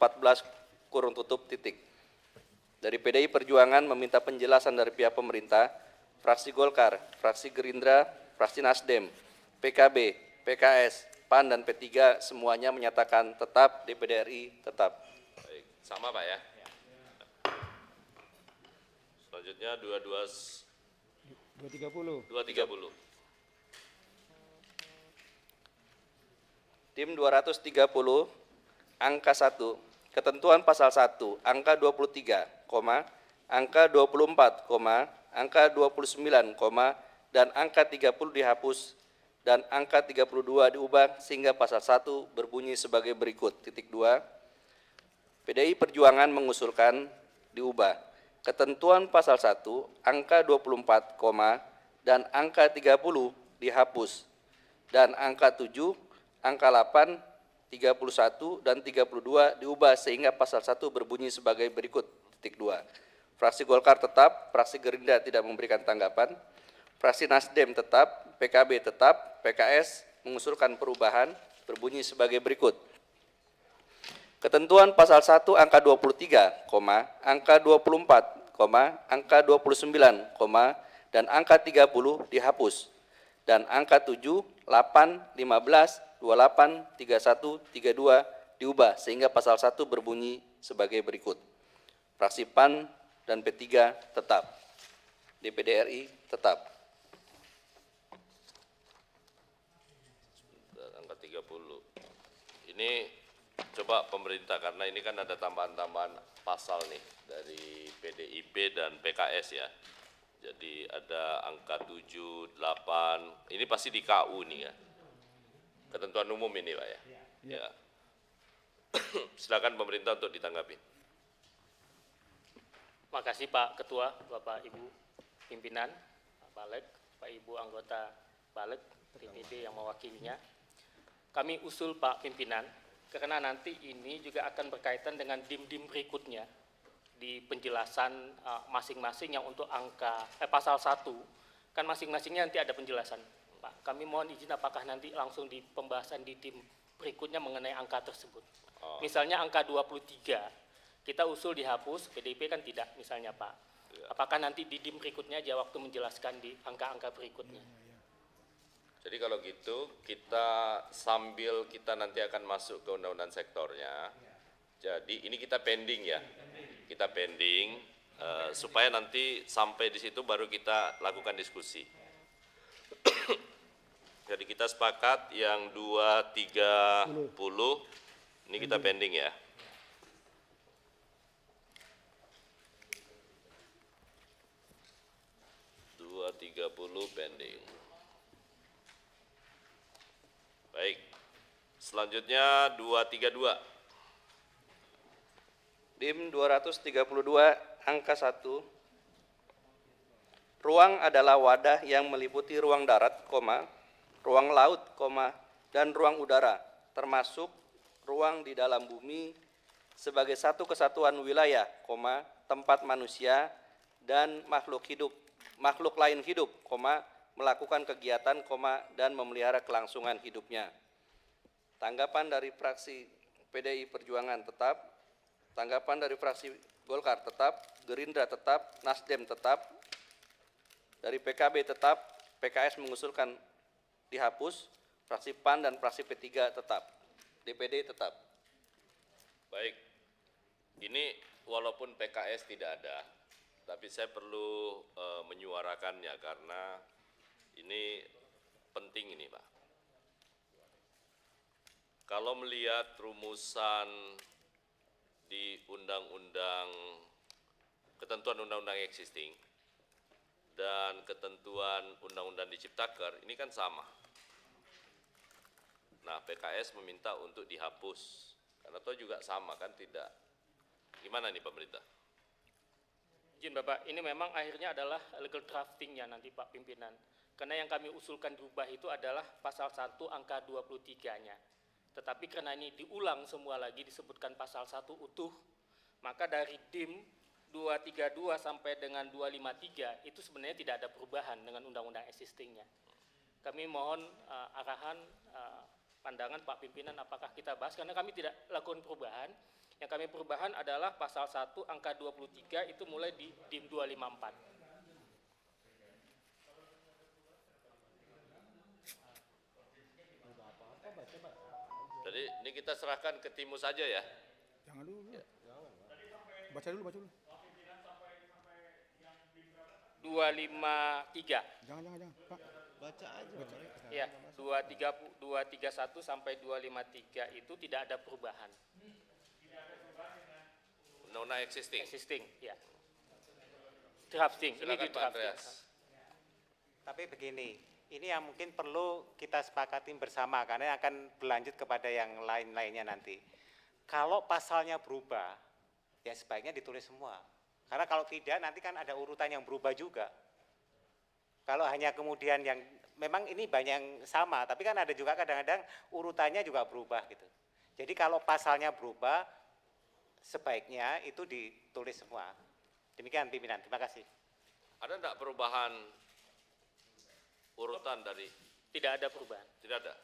14 kurung tutup titik. Dari PDI Perjuangan meminta penjelasan dari pihak pemerintah, fraksi Golkar, fraksi Gerindra, fraksi Nasdem, PKB, PKS, PAN, dan P3 semuanya menyatakan tetap, DPD RI tetap. Baik, sama Pak ya. Selanjutnya 230. Tim 230, angka 1, ketentuan pasal 1, angka 23, angka 24, angka 29, dan angka 30 dihapus, dan angka 32 diubah sehingga pasal 1 berbunyi sebagai berikut. Titik 2, PDI Perjuangan mengusulkan diubah ketentuan pasal 1, angka 24, dan angka 30 dihapus, dan angka 7, angka 8, 31, dan 32 diubah sehingga pasal 1 berbunyi sebagai berikut. Titik 2. Fraksi Golkar tetap, fraksi Gerindra tidak memberikan tanggapan, fraksi Nasdem tetap, PKB tetap, PKS mengusulkan perubahan berbunyi sebagai berikut. Ketentuan pasal 1 angka 23, angka 24, angka 29, dan angka 30 dihapus, dan angka 7, 8, 15, 28, 31, 32 diubah sehingga pasal 1 berbunyi sebagai berikut. Fraksi PAN dan P3 tetap. DPD RI tetap. Angka 30. Ini coba pemerintah, karena ini kan ada tambahan-tambahan pasal nih dari PDIP dan PKS ya. Jadi ada angka 7, 8, ini pasti di KU nih ya. Ketentuan umum ini Pak ya. Ya. Silakan pemerintah untuk ditanggapi. Terima kasih Pak Ketua, Bapak Ibu pimpinan Balik, Pak Ibu anggota Balik, DPD yang mewakilinya. Kami usul Pak pimpinan, karena nanti ini juga akan berkaitan dengan dim-dim berikutnya di penjelasan masing-masing yang untuk angka pasal 1 kan masing-masingnya nanti ada penjelasan. Pak, kami mohon izin apakah nanti langsung di pembahasan di tim berikutnya mengenai angka tersebut. Misalnya angka 23, kita usul dihapus, PDIP kan tidak misalnya Pak. Apakah nanti di tim berikutnya aja waktu menjelaskan di angka-angka berikutnya. Jadi kalau gitu kita sambil kita nanti akan masuk ke undang-undang sektornya. Jadi ini kita pending ya. Kita pending supaya nanti sampai di situ baru kita lakukan diskusi. Jadi kita sepakat yang 230 ini kita pending ya. Pending. Baik. Selanjutnya 232. DIM 232 angka 1. Ruang adalah wadah yang meliputi ruang darat, ruang laut, dan ruang udara, termasuk ruang di dalam bumi sebagai satu kesatuan wilayah, tempat manusia dan makhluk lain hidup, melakukan kegiatan, dan memelihara kelangsungan hidupnya. Tanggapan dari fraksi PDI Perjuangan tetap, tanggapan dari fraksi Golkar tetap, Gerindra tetap, Nasdem tetap, dari PKB tetap, PKS mengusulkan dihapus, fraksi PAN dan fraksi P3 tetap, DPD tetap. Baik, ini walaupun PKS tidak ada, tapi saya perlu menyuarakannya karena ini penting ini Pak. Kalau melihat rumusan di undang-undang, ketentuan undang-undang existing, dan ketentuan undang-undang diciptaker, ini kan sama. Nah, PKS meminta untuk dihapus, karena itu juga sama kan, tidak. Gimana nih pemerintah? Izin Bapak, ini memang akhirnya adalah legal draftingnya nanti Pak Pimpinan. Karena yang kami usulkan diubah itu adalah pasal 1 angka 23-nya. Tetapi karena ini diulang semua lagi disebutkan pasal 1 utuh, maka dari DIM 232 sampai dengan 253 itu sebenarnya tidak ada perubahan dengan undang-undang existingnya. Kami mohon arahan pandangan Pak Pimpinan apakah kita bahas, karena kami tidak lakukan perubahan. Yang kami perubahan adalah pasal 1 angka 23 itu mulai di DIM 254. Jadi ini kita serahkan ke Timus saja ya. Jangan dulu. Baca dulu. 253. Jangan, Pak. Baca aja. Ya, 231 sampai 253 itu tidak ada perubahan. Undang-undang existing. Existing, ya. Drafting, ini Silakan di Pak drafting. Andreas. Tapi begini, ini yang mungkin perlu kita sepakati bersama karena akan berlanjut kepada yang lain-lainnya nanti. Kalau pasalnya berubah, ya sebaiknya ditulis semua. Karena kalau tidak nanti kan ada urutan yang berubah juga. Kalau hanya kemudian yang memang ini banyak yang sama, tapi kan ada juga kadang-kadang urutannya juga berubah gitu. Jadi kalau pasalnya berubah, sebaiknya itu ditulis semua. Demikian pimpinan, terima kasih. Ada enggak perubahan urutan dari? Tidak ada perubahan. Tidak ada.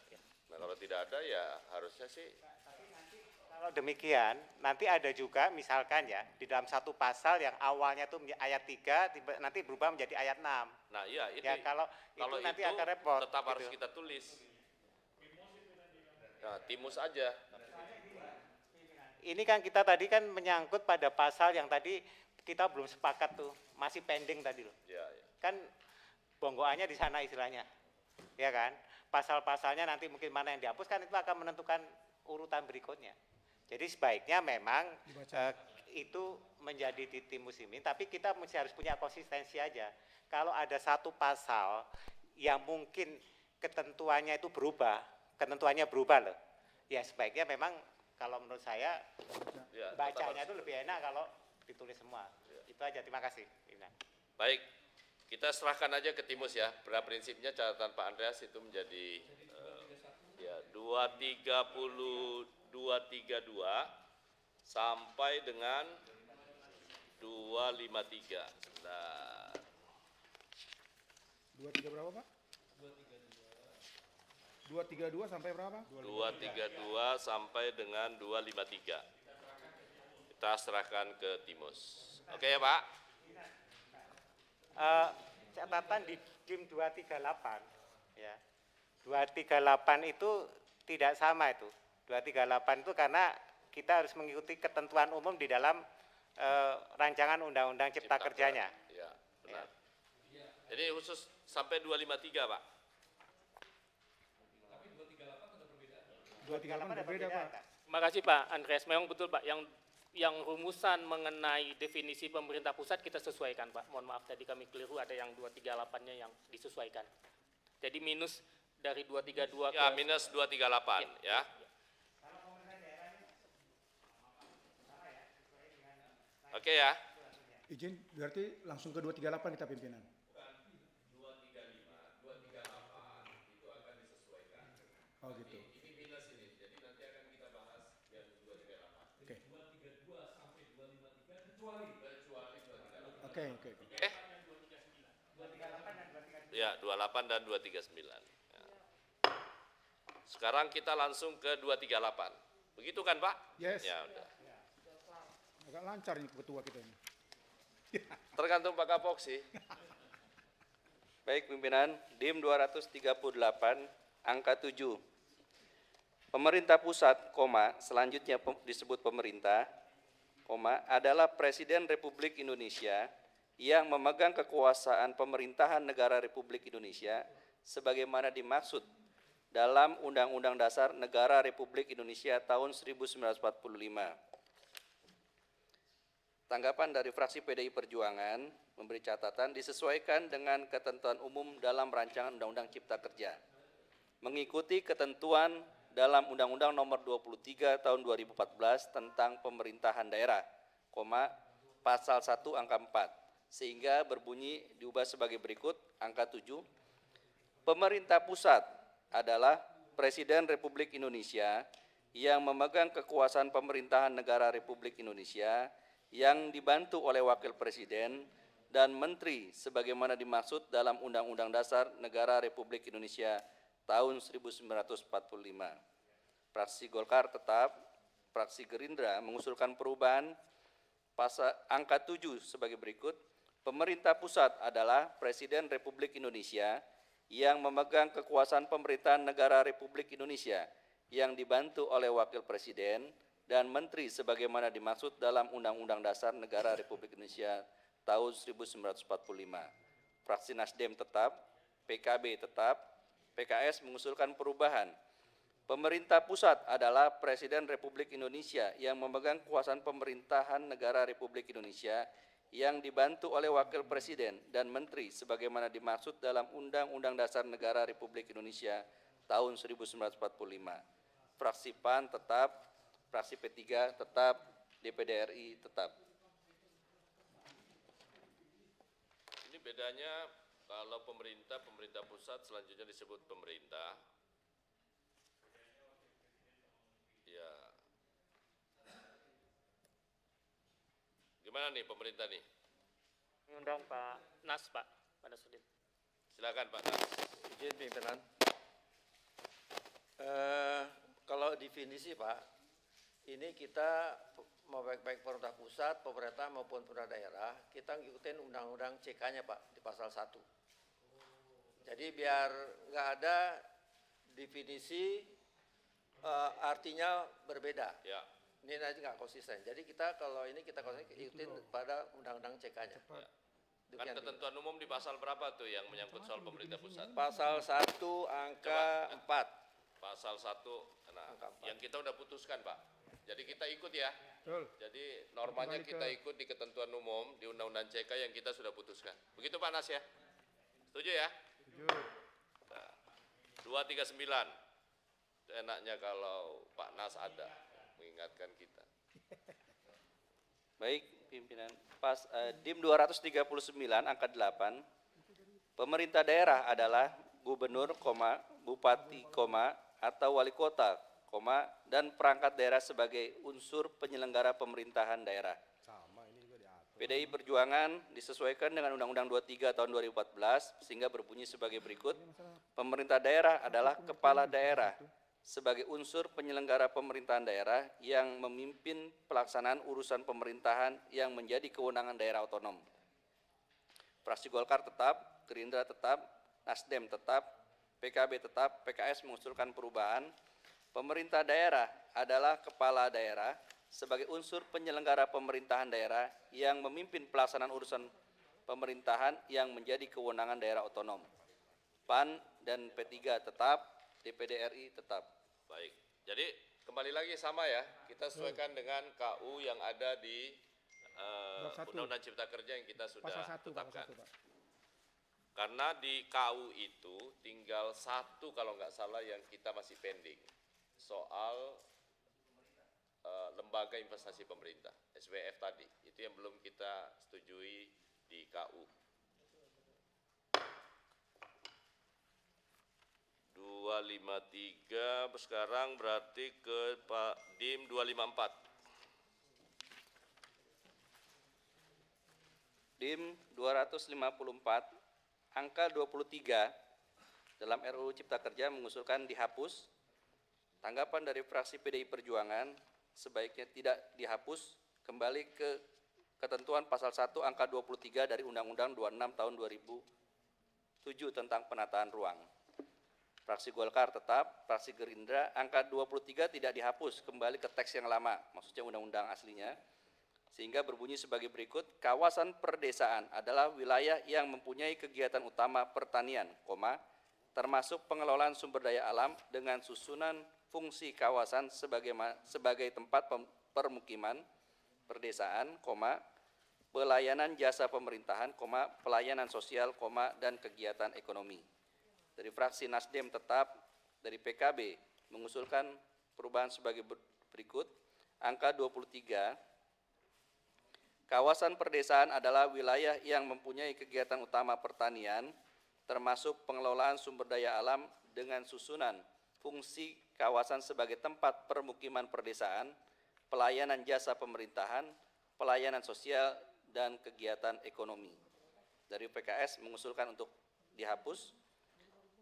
Nah kalau tidak ada ya harusnya sih. Kalau demikian, nanti ada juga misalkan ya, di dalam satu pasal yang awalnya itu ayat 3, nanti berubah menjadi ayat 6. Nah iya ini. Ya kalau itu nanti akan repot. Tetap harus gitu. kita tulis. Nah Timus aja. Ini kan kita tadi kan menyangkut pada pasal yang tadi kita belum sepakat tuh, masih pending tadi loh. Ya, ya. Kan bonggoannya di sana istilahnya, ya kan? Pasal-pasalnya nanti mungkin mana yang dihapuskan itu akan menentukan urutan berikutnya. Jadi sebaiknya memang itu menjadi di tim muslimin, tapi kita mesti harus punya konsistensi aja. Kalau ada satu pasal yang mungkin ketentuannya itu berubah, loh. Ya sebaiknya memang kalau menurut saya Ya, bacanya itu lebih enak kalau ditulis semua. Itu aja, terima kasih. Baik, kita serahkan aja ke Timus ya. Pada prinsipnya catatan Pak Andreas itu menjadi ya 232 sampai dengan 253. Sebentar. 23 berapa, Pak? 232 sampai berapa? 232 sampai dengan 253. Kita serahkan ke Timus. Oke ya Pak? Catatan di DIM 238 ya. 238 itu tidak sama itu. 238 itu karena kita harus mengikuti ketentuan umum di dalam rancangan Undang-Undang Cipta Kerjanya. Ya, benar. Jadi khusus sampai 253 Pak. 238 berbeda, Pak. Terima kasih Pak Andreas. Memang betul Pak, yang rumusan mengenai definisi pemerintah pusat kita sesuaikan Pak. Mohon maaf tadi kami keliru, ada yang 238-nya yang disesuaikan. Jadi minus dari 232 Ya, minus 238 ya. Oke ya. Izin, berarti langsung ke 238 kita pimpinan. Oh gitu. Ini minus ini, jadi nanti akan kita bahas yang 238. Oke. 232 sampai 253 kecuali 238. Oke. Ya, 28 dan 239. Ya. Sekarang kita langsung ke 238. Begitu kan, Pak? Yes. Ya, udah. Agak lancar ini ketua kita ini. Tergantung Pak Kapok sih. Baik pimpinan, DIM 238 angka 7. Pemerintah pusat, selanjutnya disebut pemerintah, adalah Presiden Republik Indonesia yang memegang kekuasaan pemerintahan negara Republik Indonesia sebagaimana dimaksud dalam Undang-Undang Dasar Negara Republik Indonesia tahun 1945. Tanggapan dari fraksi PDI Perjuangan memberi catatan disesuaikan dengan ketentuan umum dalam rancangan Undang-Undang Cipta Kerja, mengikuti ketentuan dalam Undang-Undang Nomor 23 Tahun 2014 tentang Pemerintahan Daerah, pasal 1 angka 4, sehingga berbunyi diubah sebagai berikut, angka 7, pemerintah pusat adalah Presiden Republik Indonesia yang memegang kekuasaan pemerintahan negara Republik Indonesia yang dibantu oleh Wakil Presiden dan Menteri sebagaimana dimaksud dalam Undang-Undang Dasar Negara Republik Indonesia tahun 1945. Fraksi Golkar tetap, fraksi Gerindra mengusulkan perubahan pasal angka 7 sebagai berikut. Pemerintah pusat adalah Presiden Republik Indonesia yang memegang kekuasaan pemerintahan negara Republik Indonesia yang dibantu oleh Wakil Presiden dan Menteri sebagaimana dimaksud dalam Undang-Undang Dasar Negara Republik Indonesia tahun 1945. Fraksi Nasdem tetap, PKB tetap, PKS mengusulkan perubahan. Pemerintah pusat adalah Presiden Republik Indonesia yang memegang kekuasaan pemerintahan negara Republik Indonesia yang dibantu oleh Wakil Presiden dan Menteri sebagaimana dimaksud dalam Undang-Undang Dasar Negara Republik Indonesia tahun 1945. Fraksi PAN tetap, fraksi P3 tetap, DPD RI tetap. Ini bedanya kalau pemerintah pusat selanjutnya disebut pemerintah. Ya. Gimana nih pemerintah nih? Mengundang Pak Nas, Pak Nasruddin. Silakan Pak Nas. Izin pimpinan. Kalau definisi Pak, ini kita mau baik pemerintah pusat, pemerintah maupun pemerintah daerah, kita ngikutin undang-undang CK-nya Pak di pasal 1. Jadi biar nggak ada definisi artinya berbeda. Ya. Ini nanti nggak konsisten. Jadi kita kalau ini kita konsisten ikutin pada undang-undang CK-nya. Ya. Kan ketentuan umum di pasal berapa tuh yang menyangkut soal pemerintah pusat? Pasal 1 angka 4. Pasal 1, nah, yang kita udah putuskan Pak. Jadi kita ikut ya. Betul. Jadi normanya kita ikut di ketentuan umum di Undang-Undang CK yang kita sudah putuskan. Begitu Pak Nas ya? Setuju ya? Setuju. Nah, 239. Itu enaknya kalau Pak Nas ada mengingatkan kita. Baik, pimpinan. DIM 239 angka 8. Pemerintah daerah adalah gubernur, bupati, atau wali kota, dan perangkat daerah sebagai unsur penyelenggara pemerintahan daerah. PDI Perjuangan disesuaikan dengan Undang-Undang 23 tahun 2014 sehingga berbunyi sebagai berikut. Pemerintah daerah adalah kepala daerah sebagai unsur penyelenggara pemerintahan daerah yang memimpin pelaksanaan urusan pemerintahan yang menjadi kewenangan daerah otonom. Fraksi Golkar tetap, Gerindra tetap, Nasdem tetap, PKB tetap, PKS mengusulkan perubahan. Pemerintah daerah adalah kepala daerah sebagai unsur penyelenggara pemerintahan daerah yang memimpin pelaksanaan urusan pemerintahan yang menjadi kewenangan daerah otonom. PAN dan P3 tetap, DPD RI tetap. Baik, jadi kembali lagi sama ya, kita sesuaikan dengan KU yang ada di Undang-Undang Cipta Kerja yang kita sudah tetapkan. Karena di KU itu tinggal satu kalau nggak salah yang kita masih pending, soal lembaga investasi pemerintah, SWF tadi, itu yang belum kita setujui di KU. 253 sekarang berarti ke Pak DIM 254. DIM 254 angka 23 dalam RUU Cipta Kerja mengusulkan dihapus. Tanggapan dari fraksi PDI Perjuangan sebaiknya tidak dihapus, kembali ke ketentuan pasal 1 angka 23 dari Undang-Undang 26 tahun 2007 tentang penataan ruang. Fraksi Golkar tetap, fraksi Gerindra angka 23 tidak dihapus, kembali ke teks yang lama, maksudnya undang-undang aslinya, sehingga berbunyi sebagai berikut. Kawasan perdesaan adalah wilayah yang mempunyai kegiatan utama pertanian, termasuk pengelolaan sumber daya alam dengan susunan fungsi kawasan sebagai tempat permukiman, perdesaan, pelayanan jasa pemerintahan, pelayanan sosial, dan kegiatan ekonomi. Dari fraksi Nasdem tetap, dari PKB mengusulkan perubahan sebagai berikut. Angka 23, kawasan perdesaan adalah wilayah yang mempunyai kegiatan utama pertanian, termasuk pengelolaan sumber daya alam dengan susunan fungsi kawasan sebagai tempat permukiman perdesaan, pelayanan jasa pemerintahan, pelayanan sosial, dan kegiatan ekonomi. Dari PKS mengusulkan untuk dihapus.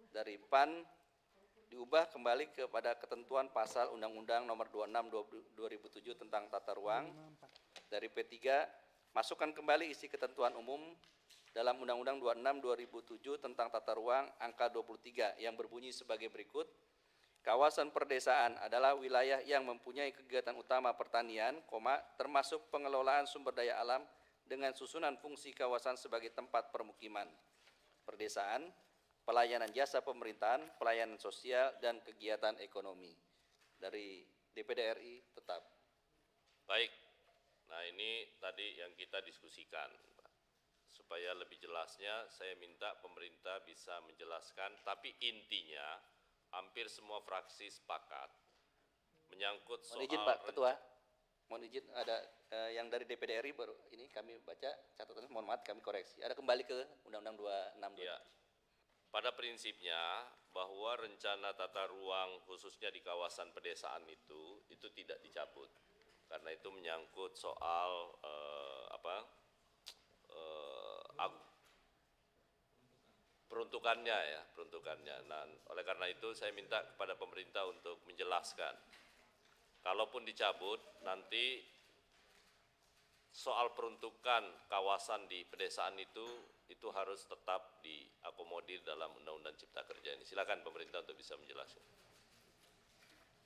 Dari PAN diubah kembali kepada ketentuan pasal Undang-Undang Nomor 26 2007 tentang tata ruang. Dari P3, masukkan kembali isi ketentuan umum dalam Undang-Undang 26 2007 tentang tata ruang angka 23 yang berbunyi sebagai berikut. Kawasan perdesaan adalah wilayah yang mempunyai kegiatan utama pertanian, termasuk pengelolaan sumber daya alam dengan susunan fungsi kawasan sebagai tempat permukiman, perdesaan, pelayanan jasa pemerintahan, pelayanan sosial, dan kegiatan ekonomi. Dari DPD RI tetap. Baik, nah ini tadi yang kita diskusikan. Supaya lebih jelasnya, saya minta pemerintah bisa menjelaskan, tapi intinya hampir semua fraksi sepakat menyangkut soal... Mohon izin Pak Ketua, mohon izin ada yang dari DPD RI baru ini kami baca catatannya, mohon maaf kami koreksi. Ada kembali ke Undang-Undang 26. Ya. Pada prinsipnya bahwa rencana tata ruang khususnya di kawasan pedesaan itu tidak dicabut karena itu menyangkut soal peruntukannya ya, peruntukannya. Nah, oleh karena itu saya minta kepada pemerintah untuk menjelaskan. Kalaupun dicabut nanti soal peruntukan kawasan di pedesaan itu harus tetap diakomodir dalam Undang-Undang Cipta Kerja ini. Silakan pemerintah untuk bisa menjelaskan.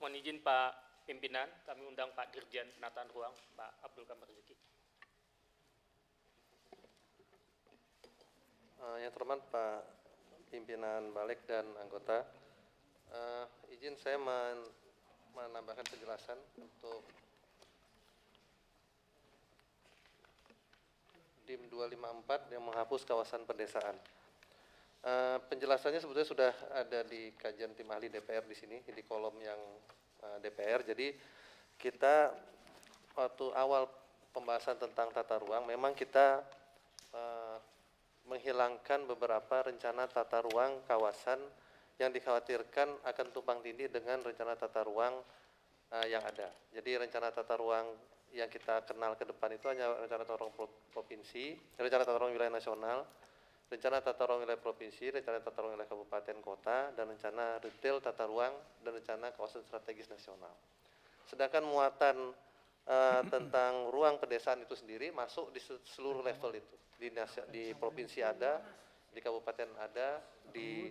Mohon izin Pak Pimpinan, kami undang Pak Dirjen Penataan Ruang, Pak Abdul Kamar Zuki. Yang terhormat Pak Pimpinan Balik dan anggota, izin saya menambahkan penjelasan untuk DIM 254 yang menghapus kawasan pedesaan. Penjelasannya sebetulnya sudah ada di kajian tim ahli DPR di sini, di kolom yang DPR. Jadi kita waktu awal pembahasan tentang tata ruang, memang kita menghilangkan beberapa rencana tata ruang kawasan yang dikhawatirkan akan tumpang tindih dengan rencana tata ruang yang ada. Jadi rencana tata ruang yang kita kenal ke depan itu hanya rencana tata ruang provinsi, rencana tata ruang wilayah nasional, rencana tata ruang wilayah provinsi, rencana tata ruang wilayah kabupaten kota, dan rencana detail tata ruang dan rencana kawasan strategis nasional. Sedangkan muatan tentang ruang pedesaan itu sendiri masuk di seluruh level itu. Di provinsi ada, di kabupaten ada, di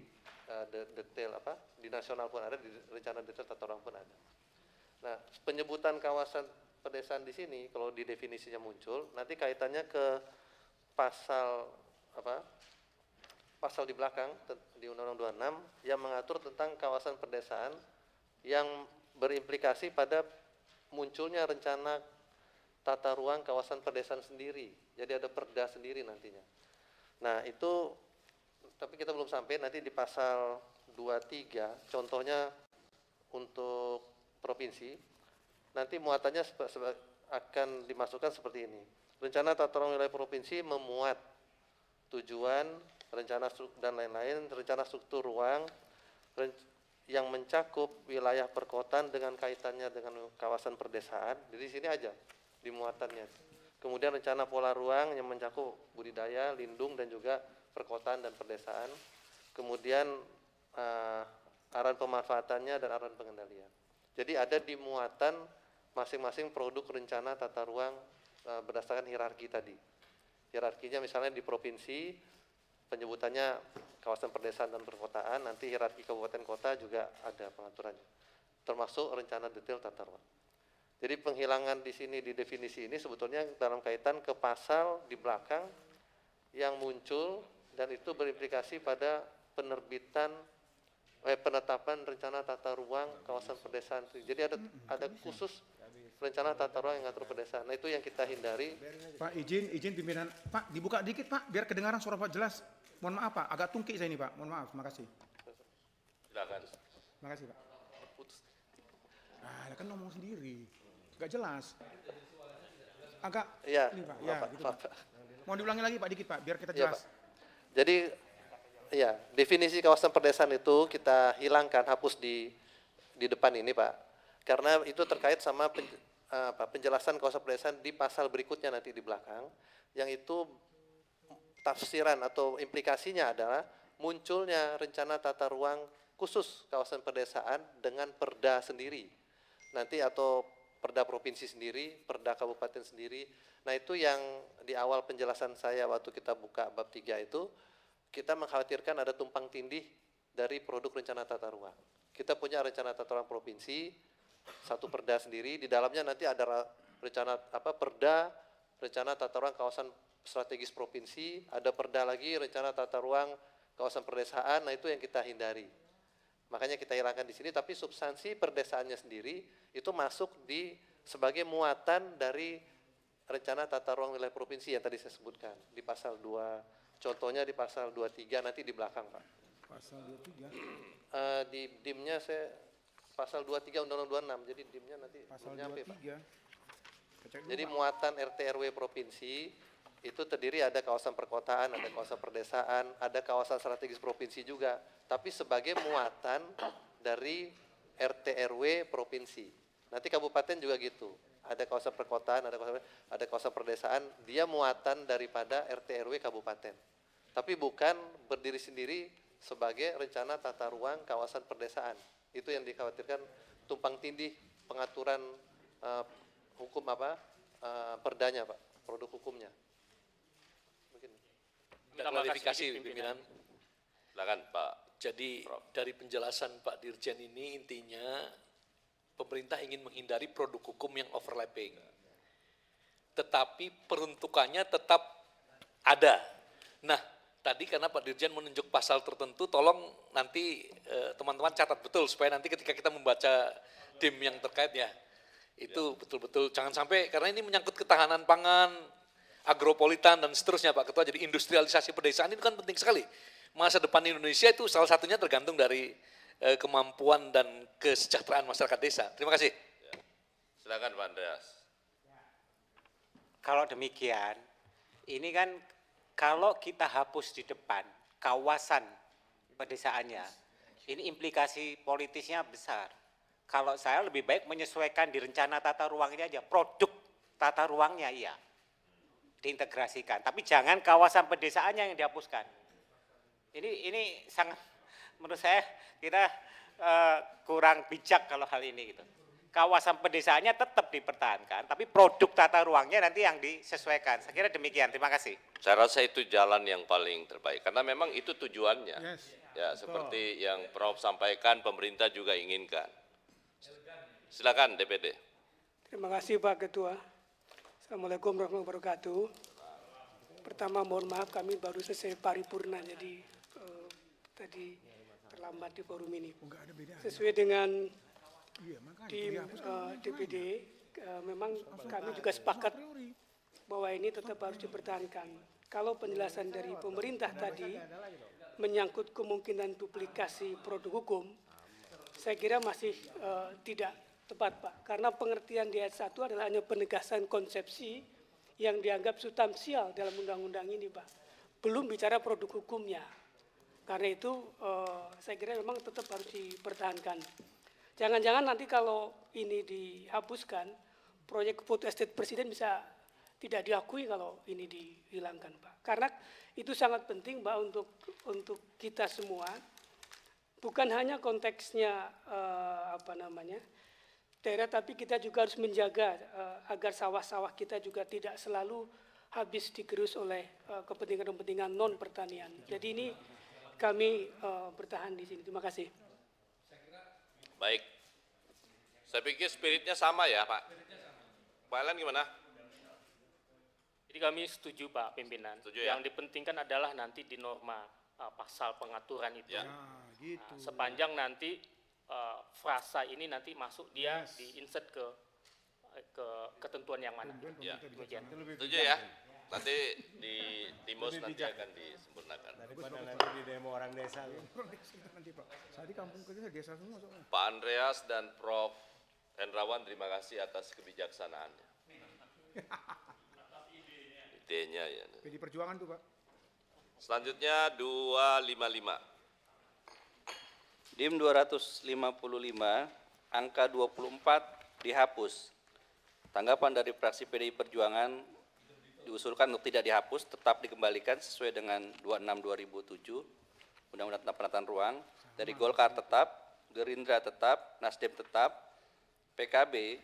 detail di nasional pun ada, di rencana detail tata ruang pun ada. Nah, penyebutan kawasan pedesaan di sini kalau di definisinya muncul, nanti kaitannya ke pasal pasal di belakang di Undang-Undang 26 yang mengatur tentang kawasan pedesaan yang berimplikasi pada munculnya rencana tata ruang kawasan pedesaan sendiri. Jadi ada perda sendiri nantinya. Nah, itu tapi kita belum sampai, nanti di pasal 23 contohnya untuk provinsi, nanti muatannya akan dimasukkan seperti ini. Rencana tata ruang wilayah provinsi memuat tujuan, rencana dan lain-lain, rencana struktur ruang yang mencakup wilayah perkotaan dengan kaitannya dengan kawasan perdesaan. Jadi sini aja di muatannya. Kemudian rencana pola ruang yang mencakup budidaya, lindung, dan juga perkotaan dan perdesaan. Kemudian arahan pemanfaatannya dan arahan pengendalian. Jadi ada di muatan masing-masing produk rencana tata ruang berdasarkan hierarki tadi. Hierarkinya misalnya di provinsi penyebutannya kawasan perdesaan dan perkotaan, nanti hierarki kabupaten kota juga ada pengaturannya. Termasuk rencana detail tata ruang. Jadi penghilangan di sini di definisi ini sebetulnya dalam kaitan ke pasal di belakang yang muncul dan itu berimplikasi pada penetapan rencana tata ruang kawasan pedesaan. Jadi ada khusus rencana tata ruang yang ngatur pedesaan. Nah, itu yang kita hindari. Pak, izin pimpinan. Pak, dibuka dikit Pak, biar kedengaran suara Pak jelas. Mohon maaf Pak, agak tungkik saya ini Pak. Mohon maaf, terima kasih. Silakan. Terima kasih Pak. Kan ngomong sendiri, agak jelas. Agak Ya, ini Pak. ya, Gitu, Pak. Mohon diulangi lagi Pak dikit Pak, biar kita Ya, jelas. Pak. Jadi ya, definisi kawasan perdesaan itu kita hilangkan, hapus di depan ini Pak. Karena itu terkait sama penjelasan kawasan perdesaan di pasal berikutnya nanti di belakang, yang itu tafsiran atau implikasinya adalah munculnya rencana tata ruang khusus kawasan pedesaan dengan perda sendiri. Nanti atau perda provinsi sendiri, perda kabupaten sendiri. Nah itu yang di awal penjelasan saya waktu kita buka bab 3 itu, kita mengkhawatirkan ada tumpang tindih dari produk rencana tata ruang. Kita punya rencana tata ruang provinsi, satu perda sendiri, di dalamnya nanti ada rencana perda, rencana tata ruang kawasan strategis provinsi, ada perda lagi rencana tata ruang kawasan perdesaan. Nah itu yang kita hindari. Makanya kita hilangkan di sini, tapi substansi perdesaannya sendiri itu masuk di sebagai muatan dari rencana tata ruang wilayah provinsi yang tadi saya sebutkan di pasal 2, contohnya di pasal 23 nanti di belakang Pak. Pasal 23. Di dimnya saya pasal 23 Undang-Undang 26, jadi dimnya nanti Pasal nyampe Pak. 23. Jadi muatan RT RW provinsi itu terdiri ada kawasan perkotaan, ada kawasan perdesaan, ada kawasan strategis provinsi juga, tapi sebagai muatan dari RT RW provinsi. Nanti kabupaten juga gitu, ada kawasan perkotaan, ada kawasan perdesaan, dia muatan daripada RT RW kabupaten. Tapi bukan berdiri sendiri sebagai rencana tata ruang kawasan perdesaan. Itu yang dikhawatirkan tumpang tindih pengaturan hukum perdanya Pak, produk hukumnya. Klarifikasi pimpinan. Silakan Pak. Jadi dari penjelasan Pak Dirjen ini intinya pemerintah ingin menghindari produk hukum yang overlapping. Tetapi peruntukannya tetap ada. Nah, tadi karena Pak Dirjen menunjuk pasal tertentu, tolong nanti teman-teman catat betul supaya nanti ketika kita membaca dim yang terkait ya, itu betul-betul jangan sampai, karena ini menyangkut ketahanan pangan, agropolitan dan seterusnya Pak Ketua. Jadi industrialisasi pedesaan itu kan penting sekali. Masa depan Indonesia itu salah satunya tergantung dari kemampuan dan kesejahteraan masyarakat desa. Terima kasih. Ya. Silakan Pak Andreas. Kalau demikian, ini kan kalau kita hapus di depan kawasan pedesaannya, ini implikasi politisnya besar. Kalau saya lebih baik menyesuaikan di rencana tata ruangnya aja, produk tata ruangnya iya, diintegrasikan. Tapi jangan kawasan pedesaannya yang dihapuskan. Ini sangat, menurut saya kita kurang bijak kalau hal ini gitu. Kawasan pedesaannya tetap dipertahankan, tapi produk tata ruangnya nanti yang disesuaikan. Saya kira demikian. Terima kasih. Saya rasa itu jalan yang paling terbaik, karena memang itu tujuannya. Yes. Ya, seperti yang Prof sampaikan, pemerintah juga inginkan. Silakan DPD. Terima kasih Pak Ketua. Assalamualaikum warahmatullahi wabarakatuh. Pertama mohon maaf kami baru selesai paripurna, jadi tadi terlambat di forum ini. Sesuai dengan tim DPD, memang kami juga sepakat bahwa ini tetap harus dipertahankan. Kalau penjelasan dari pemerintah tadi menyangkut kemungkinan duplikasi produk hukum, saya kira masih tidak tepat Pak, karena pengertian di ayat 1 adalah hanya penegasan konsepsi yang dianggap substansial dalam undang-undang ini Pak, belum bicara produk hukumnya. Karena itu saya kira memang tetap harus dipertahankan. Jangan-jangan nanti kalau ini dihapuskan, proyek food estate presiden bisa tidak diakui kalau ini dihilangkan Pak. Karena itu sangat penting Pak untuk kita semua, bukan hanya konteksnya daerah, tapi kita juga harus menjaga agar sawah-sawah kita juga tidak selalu habis digerus oleh kepentingan-kepentingan non pertanian. Jadi ini kami bertahan di sini. Terima kasih. Baik. Saya pikir spiritnya sama ya Pak. Pak Elan gimana? Jadi kami setuju Pak Pimpinan. Setuju, ya? Yang dipentingkan adalah nanti di norma pasal pengaturan itu. Ya. Gitu. Sepanjang nanti frasa ini nanti masuk dia diinsert ke ketentuan yang mana. Ya. Demikian. Setuju ya? Nanti di Timus nanti akan disempurnakan. Daripada nanti di demo orang desa. Nanti Pak, saya di kampung kerja desa semua soalnya. Pak Andreas dan Prof Hendrawan, terima kasih atas kebijaksanaannya. Idenya ya. PD Perjuangan tuh Pak. Selanjutnya 255. DIM 255, angka 24 dihapus. Tanggapan dari fraksi PDI Perjuangan diusulkan untuk tidak dihapus, tetap dikembalikan sesuai dengan 26/2007. Undang-Undang tentang Penataan Ruang. Dari Golkar tetap, Gerindra tetap, Nasdem tetap, PKB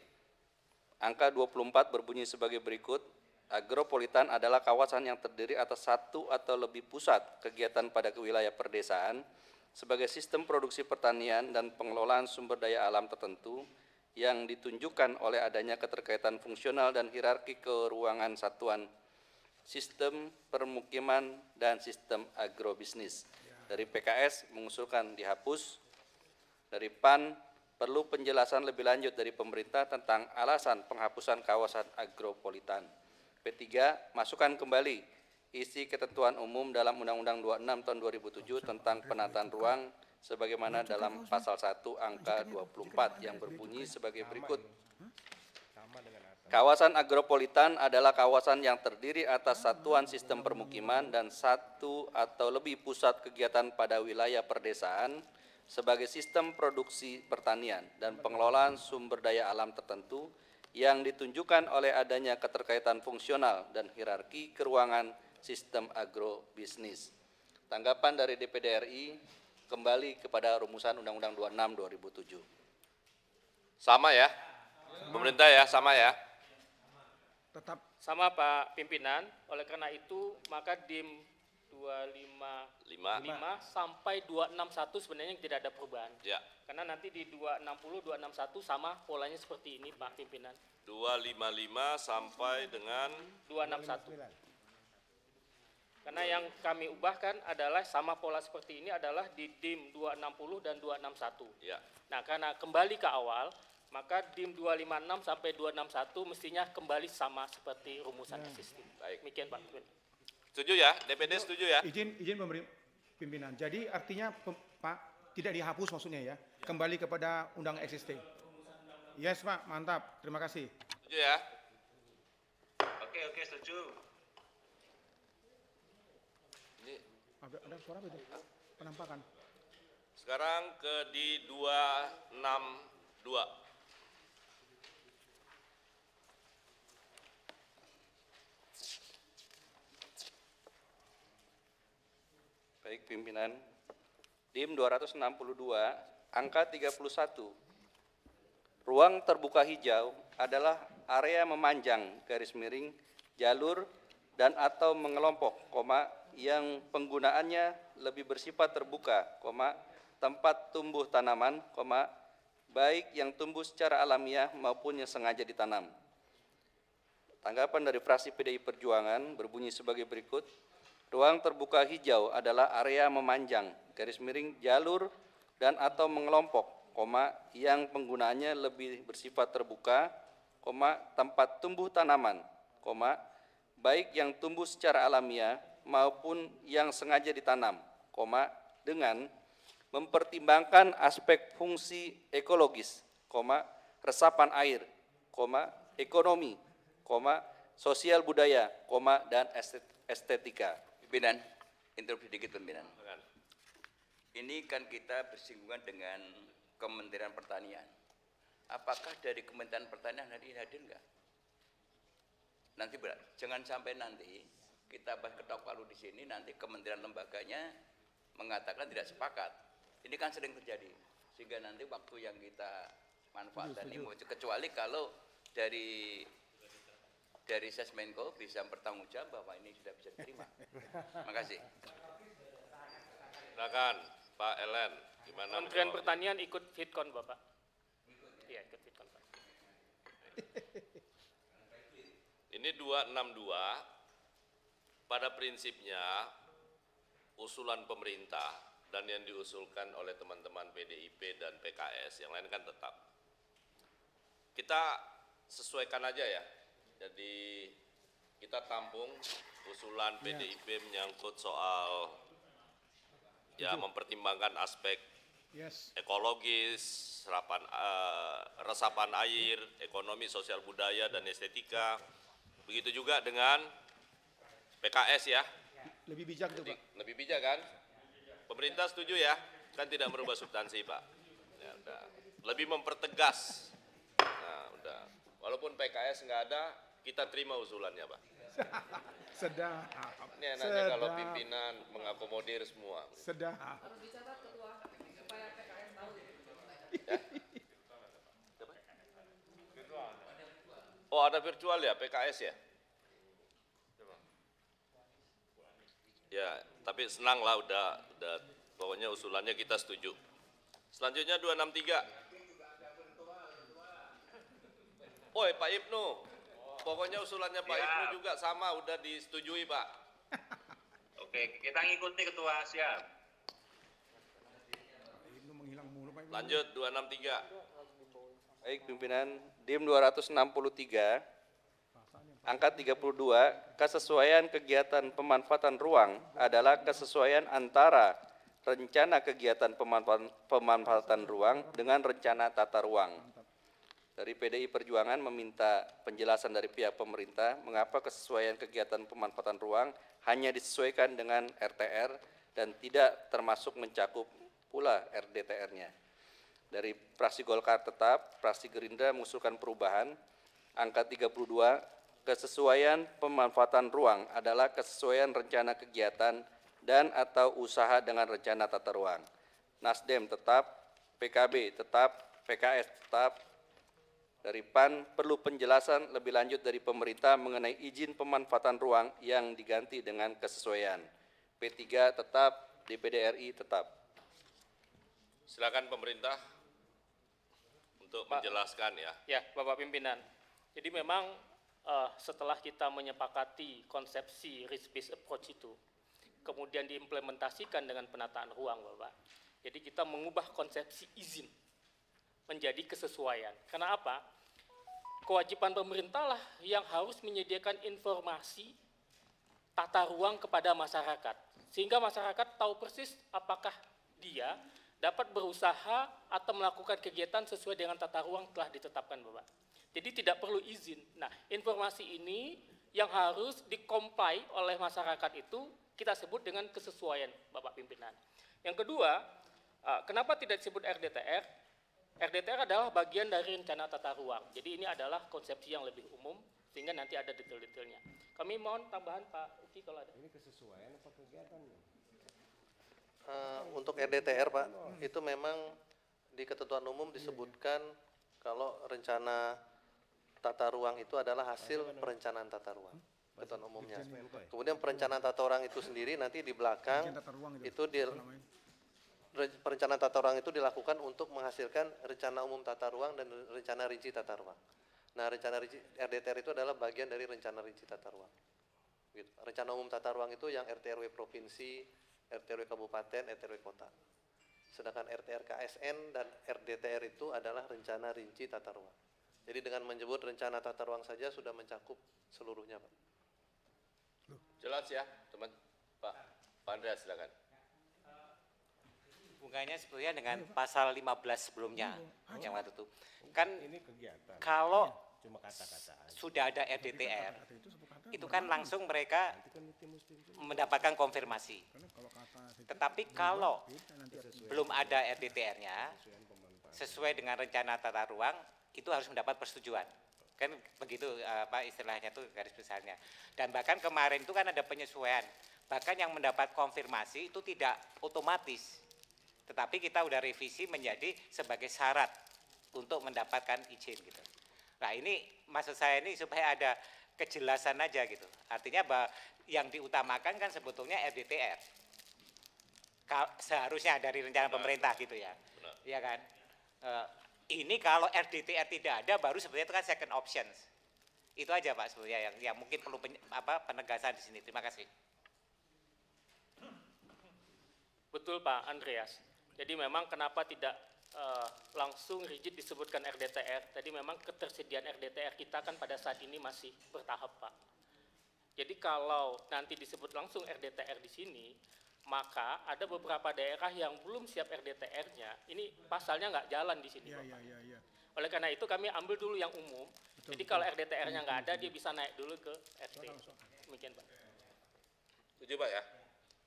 angka 24 berbunyi sebagai berikut. Agropolitan adalah kawasan yang terdiri atas satu atau lebih pusat kegiatan pada wilayah perdesaan sebagai sistem produksi pertanian dan pengelolaan sumber daya alam tertentu yang ditunjukkan oleh adanya keterkaitan fungsional dan hierarki keruangan satuan sistem permukiman dan sistem agrobisnis. Dari PKS mengusulkan dihapus. Dari PAN perlu penjelasan lebih lanjut dari pemerintah tentang alasan penghapusan kawasan agropolitan. P3 masukkan kembali isi ketentuan umum dalam Undang-Undang 26 tahun 2007 tentang penataan ruang sebagaimana dalam pasal 1 angka 24 yang berbunyi sebagai berikut. Kawasan agropolitan adalah kawasan yang terdiri atas satuan sistem permukiman dan satu atau lebih pusat kegiatan pada wilayah perdesaan sebagai sistem produksi pertanian dan pengelolaan sumber daya alam tertentu yang ditunjukkan oleh adanya keterkaitan fungsional dan hierarki keruangan sistem agrobisnis. Tanggapan dari DPD RI kembali kepada rumusan Undang-Undang 26 2007. Sama ya? Pemerintah ya, sama ya? Tetap. Sama Pak Pimpinan, oleh karena itu maka DIM 255 sampai 261 sebenarnya tidak ada perubahan. Ya. Karena nanti di 260, 261 sama polanya seperti ini Pak Pimpinan. 255 sampai dengan 261. Karena yang kami ubahkan adalah sama pola seperti ini adalah di DIM 260 dan 261. ya. Nah, karena kembali ke awal, maka DIM 256 sampai 261 mestinya kembali sama seperti rumusan existing. Baik. Demikian Pak Pimpinan. Setuju ya? DPD setuju ya? Izin pimpinan. Jadi artinya Pak tidak dihapus maksudnya ya, kembali kepada undang existing. Yes Pak, mantap. Terima kasih. Setuju ya? Oke, setuju. Ini Ada suara apa itu? Penampakan. sekarang ke di 262. Baik pimpinan, DIM 262, angka 31, ruang terbuka hijau adalah area memanjang garis miring, jalur, dan atau mengelompok, yang penggunaannya lebih bersifat terbuka, tempat tumbuh tanaman, baik yang tumbuh secara alamiah maupun yang sengaja ditanam. Tanggapan dari fraksi PDI Perjuangan berbunyi sebagai berikut. Ruang terbuka hijau adalah area memanjang, garis miring, jalur, dan atau mengelompok, yang penggunaannya lebih bersifat terbuka, tempat tumbuh tanaman, baik yang tumbuh secara alamiah maupun yang sengaja ditanam, dengan mempertimbangkan aspek fungsi ekologis, resapan air, ekonomi, sosial budaya, dan estetika. Pimpinan, interupsi sedikit pimpinan. Ini kan kita bersinggungan dengan Kementerian Pertanian. Apakah dari Kementerian Pertanian hadir enggak? Nanti jangan sampai nanti kita bahas ketok palu di sini, nanti kementerian lembaganya mengatakan tidak sepakat. Ini kan sering terjadi, sehingga nanti waktu yang kita manfaatkan ini, kecuali kalau dari Sesmenko bisa bertanggung jawab bahwa ini sudah bisa diterima. Terima kasih. Silakan Pak Ellen, gimana? Kementerian Pertanian ikut Fitcon Bapak. Iya, ikut Fitcon Pak. Ini 262, pada prinsipnya usulan pemerintah dan yang diusulkan oleh teman-teman PDIP dan PKS, yang lain kan tetap. Kita sesuaikan aja ya. Jadi kita tampung usulan PDIP menyangkut soal ya mempertimbangkan aspek ekologis, resapan air, ekonomi, sosial budaya, dan estetika. Begitu juga dengan PKS ya. Lebih bijak itu Pak. Lebih bijak kan? Pemerintah setuju ya? Kan tidak merubah substansi Pak. Ya, udah. Lebih mempertegas. Nah, udah. Walaupun PKS nggak ada, kita terima usulannya, Pak. Sedap. Ini enaknya kalau pimpinan mengakomodir semua. Sedap. Harus dicatat ketua supaya PKS tahu. Oh, ada virtual ya, PKS ya? Ya, tapi senang lah udah pokoknya usulannya kita setuju. Selanjutnya 263. Woi, Pak Ibnu. Pokoknya usulannya Pak Ibnu juga sama, udah disetujui, Pak. Oke, kita ngikuti ketua, siap. Lanjut 263. Baik, pimpinan DIM 263, angka 32, kesesuaian kegiatan pemanfaatan ruang adalah kesesuaian antara rencana kegiatan pemanfaatan ruang dengan rencana tata ruang. Dari PDI Perjuangan meminta penjelasan dari pihak pemerintah mengapa kesesuaian kegiatan pemanfaatan ruang hanya disesuaikan dengan RTR dan tidak termasuk mencakup pula RDTR-nya. Dari fraksi Golkar tetap, fraksi Gerindra mengusulkan perubahan. Angka 32, kesesuaian pemanfaatan ruang adalah kesesuaian rencana kegiatan dan atau usaha dengan rencana tata ruang. Nasdem tetap, PKB tetap, PKS tetap. Dari PAN perlu penjelasan lebih lanjut dari pemerintah mengenai izin pemanfaatan ruang yang diganti dengan kesesuaian. P3 tetap, DPD RI tetap. Silakan pemerintah untuk menjelaskan ya. Ya, Bapak Pimpinan. Jadi memang setelah kita menyepakati konsepsi risk-based approach itu, kemudian diimplementasikan dengan penataan ruang, Bapak. Jadi kita mengubah konsepsi izin menjadi kesesuaian. Karena apa? Kewajiban pemerintah lah yang harus menyediakan informasi tata ruang kepada masyarakat. Sehingga masyarakat tahu persis apakah dia dapat berusaha atau melakukan kegiatan sesuai dengan tata ruang telah ditetapkan, Bapak. Jadi tidak perlu izin. Nah, informasi ini yang harus di-comply oleh masyarakat itu kita sebut dengan kesesuaian, Bapak Pimpinan. Yang kedua, kenapa tidak disebut RDTR? RDTR adalah bagian dari rencana tata ruang. Jadi ini adalah konsepsi yang lebih umum, sehingga nanti ada detail-detailnya. Kami mohon tambahan Pak Uki kalau ada. Ini kesesuaian apa kegiatannya? Untuk RDTR Pak, itu memang di ketentuan umum disebutkan kalau rencana tata ruang itu adalah hasil perencanaan tata ruang, ketentuan umumnya. Kemudian perencanaan tata ruang itu sendiri nanti di belakang itu perencanaan tata ruang itu dilakukan untuk menghasilkan rencana umum tata ruang dan rencana rinci tata ruang. Nah, rencana rinci RDTR itu adalah bagian dari rencana rinci tata ruang. Gitu. Rencana umum tata ruang itu yang RT/RW provinsi, RT/RW kabupaten, RT/RW kota. Sedangkan RTR KSN dan RDTR itu adalah rencana rinci tata ruang. Jadi dengan menyebut rencana tata ruang saja sudah mencakup seluruhnya, Pak. Jelas ya, teman. Pak Andreas silakan. Hubungannya sebetulnya dengan pasal 15 sebelumnya yang waktu itu. Kan ini kegiatan. Kalau Cuma kata-kata sudah ada RDTR, itu kan langsung mereka mendapatkan konfirmasi. Tetapi kalau belum ada RDTR-nya, sesuai dengan rencana tata ruang, itu harus mendapat persetujuan. Kan begitu apa istilahnya itu garis besarnya. Dan bahkan kemarin itu kan ada penyesuaian. Bahkan yang mendapat konfirmasi itu tidak otomatis. Tetapi kita udah revisi menjadi sebagai syarat untuk mendapatkan izin gitu. Nah ini maksud saya ini supaya ada kejelasan aja gitu. Artinya bahwa yang diutamakan kan sebetulnya RDTR. Seharusnya dari rencana pemerintah gitu ya. Iya kan? Ini kalau RDTR tidak ada baru sebetulnya itu kan second options. Itu aja Pak sebetulnya yang mungkin perlu penegasan di sini. Terima kasih. Betul Pak Andreas. Jadi memang kenapa tidak langsung rigid disebutkan RDTR. Tadi memang ketersediaan RDTR kita kan pada saat ini masih bertahap Pak. Jadi kalau nanti disebut langsung RDTR di sini, maka ada beberapa daerah yang belum siap RDTR-nya. Ini pasalnya nggak jalan di sini Bapak. Oleh karena itu kami ambil dulu yang umum. Jadi kalau RDTR-nya nggak ada, dia bisa naik dulu ke RT. Demikian Pak. Setuju Pak ya?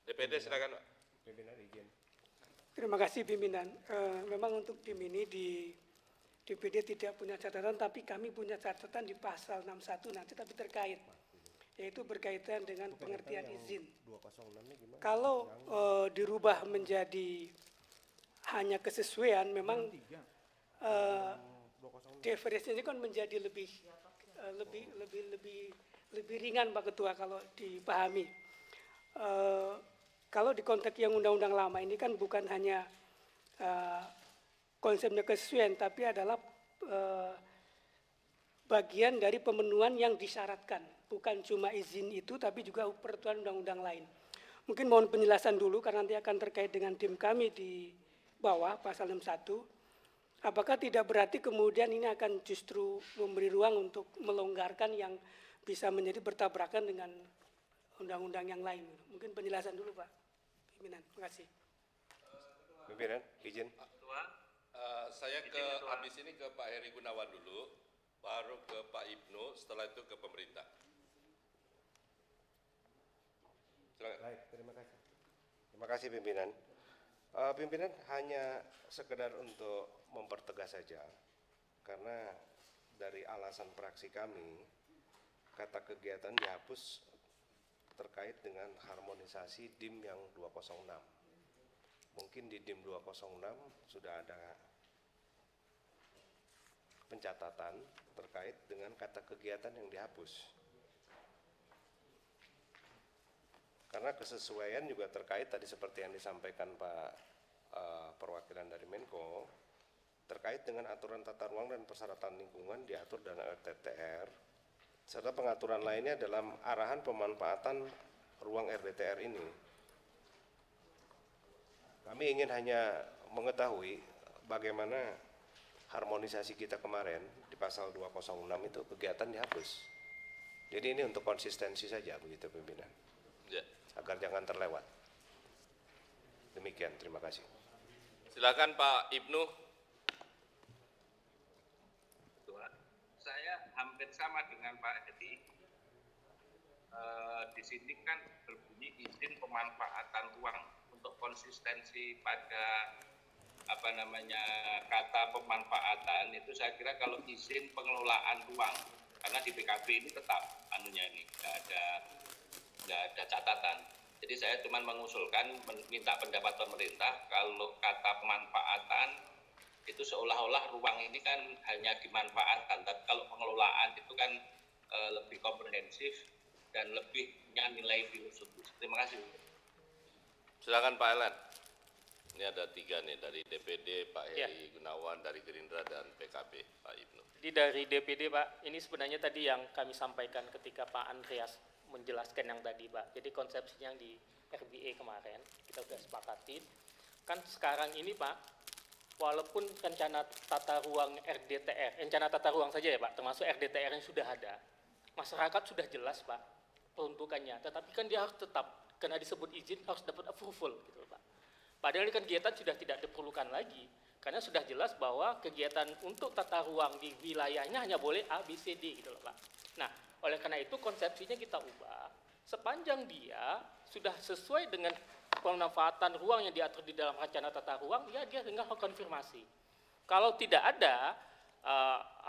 DPD silakan Pak. Pimpinan izin. Terima kasih pimpinan. Memang untuk tim ini DPD tidak punya catatan, tapi kami punya catatan di pasal 61 nanti, tapi terkait, yaitu berkaitan dengan pengertian izin. Kalau dirubah menjadi hanya kesesuaian, memang definisinya kan menjadi lebih ringan Pak Ketua kalau dipahami. Kalau di konteks yang undang-undang lama ini kan bukan hanya konsepnya kesesuaian, tapi adalah bagian dari pemenuhan yang disyaratkan. Bukan cuma izin itu, tapi juga peraturan undang-undang lain. Mungkin mohon penjelasan dulu, karena nanti akan terkait dengan tim kami di bawah, pasal 61. Apakah tidak berarti kemudian ini akan justru memberi ruang untuk melonggarkan yang bisa menjadi bertabrakan dengan undang-undang yang lain? Mungkin penjelasan dulu Pak Pimpinan. Terima kasih. Pimpinan, izin. Saya habis ini ke Pak Heri Gunawan dulu, baru ke Pak Ibnu, setelah itu ke pemerintah. Silakan. Baik, terima kasih. Terima kasih pimpinan. Pimpinan hanya sekedar untuk mempertegas saja, karena dari alasan praksi kami, kata kegiatan dihapus terkait dengan harmonisasi DIM yang 206. Mungkin di DIM 206 sudah ada pencatatan terkait dengan kata kegiatan yang dihapus. Karena kesesuaian juga terkait tadi seperti yang disampaikan Pak perwakilan dari Menko, terkait dengan aturan tata ruang dan persyaratan lingkungan diatur dalam RDTR, serta pengaturan lainnya dalam arahan pemanfaatan ruang RDTR ini. Kami ingin hanya mengetahui bagaimana harmonisasi kita kemarin di pasal 206 itu kegiatan dihapus. Jadi ini untuk konsistensi saja begitu pimpinan. Ya. Agar jangan terlewat. Demikian, terima kasih. Silakan Pak Ibnu. Saya hampir sama dengan Pak Hedi. Di sini kan berbunyi izin pemanfaatan ruang. Untuk konsistensi pada kata pemanfaatan itu saya kira kalau izin pengelolaan ruang, karena di PKB ini tetap ini nggak ada catatan. Jadi saya cuma mengusulkan minta pendapat pemerintah kalau kata pemanfaatan itu seolah-olah ruang ini kan hanya dimanfaatkan, tapi kalau pengelolaan itu kan lebih komprehensif dan lebih punya nilai filosofis. Terima kasih. Silakan Pak Elen. Ini ada 3 nih dari DPD, Pak Heri Gunawan, dari Gerindra dan PKB, Pak Ibnu. Jadi dari DPD Pak, ini sebenarnya tadi yang kami sampaikan ketika Pak Andreas menjelaskan yang tadi Pak. Jadi konsepsinya yang di RBA kemarin, kita sudah sepakatin. Kan sekarang ini Pak, walaupun rencana tata ruang RDTR, rencana tata ruang saja ya Pak, termasuk RDTR yang sudah ada, masyarakat sudah jelas Pak peruntukannya, tetapi kan dia harus tetap, karena disebut izin harus dapat approval gitu Pak. Padahal ini kan kegiatan sudah tidak diperlukan lagi, karena sudah jelas bahwa kegiatan untuk tata ruang di wilayahnya hanya boleh A, B, C, D gitu loh Pak. Nah, oleh karena itu konsepsinya kita ubah, sepanjang dia sudah sesuai dengan pemanfaatan ruang yang diatur di dalam rencana tata ruang, ya dia tinggal konfirmasi. Kalau tidak ada,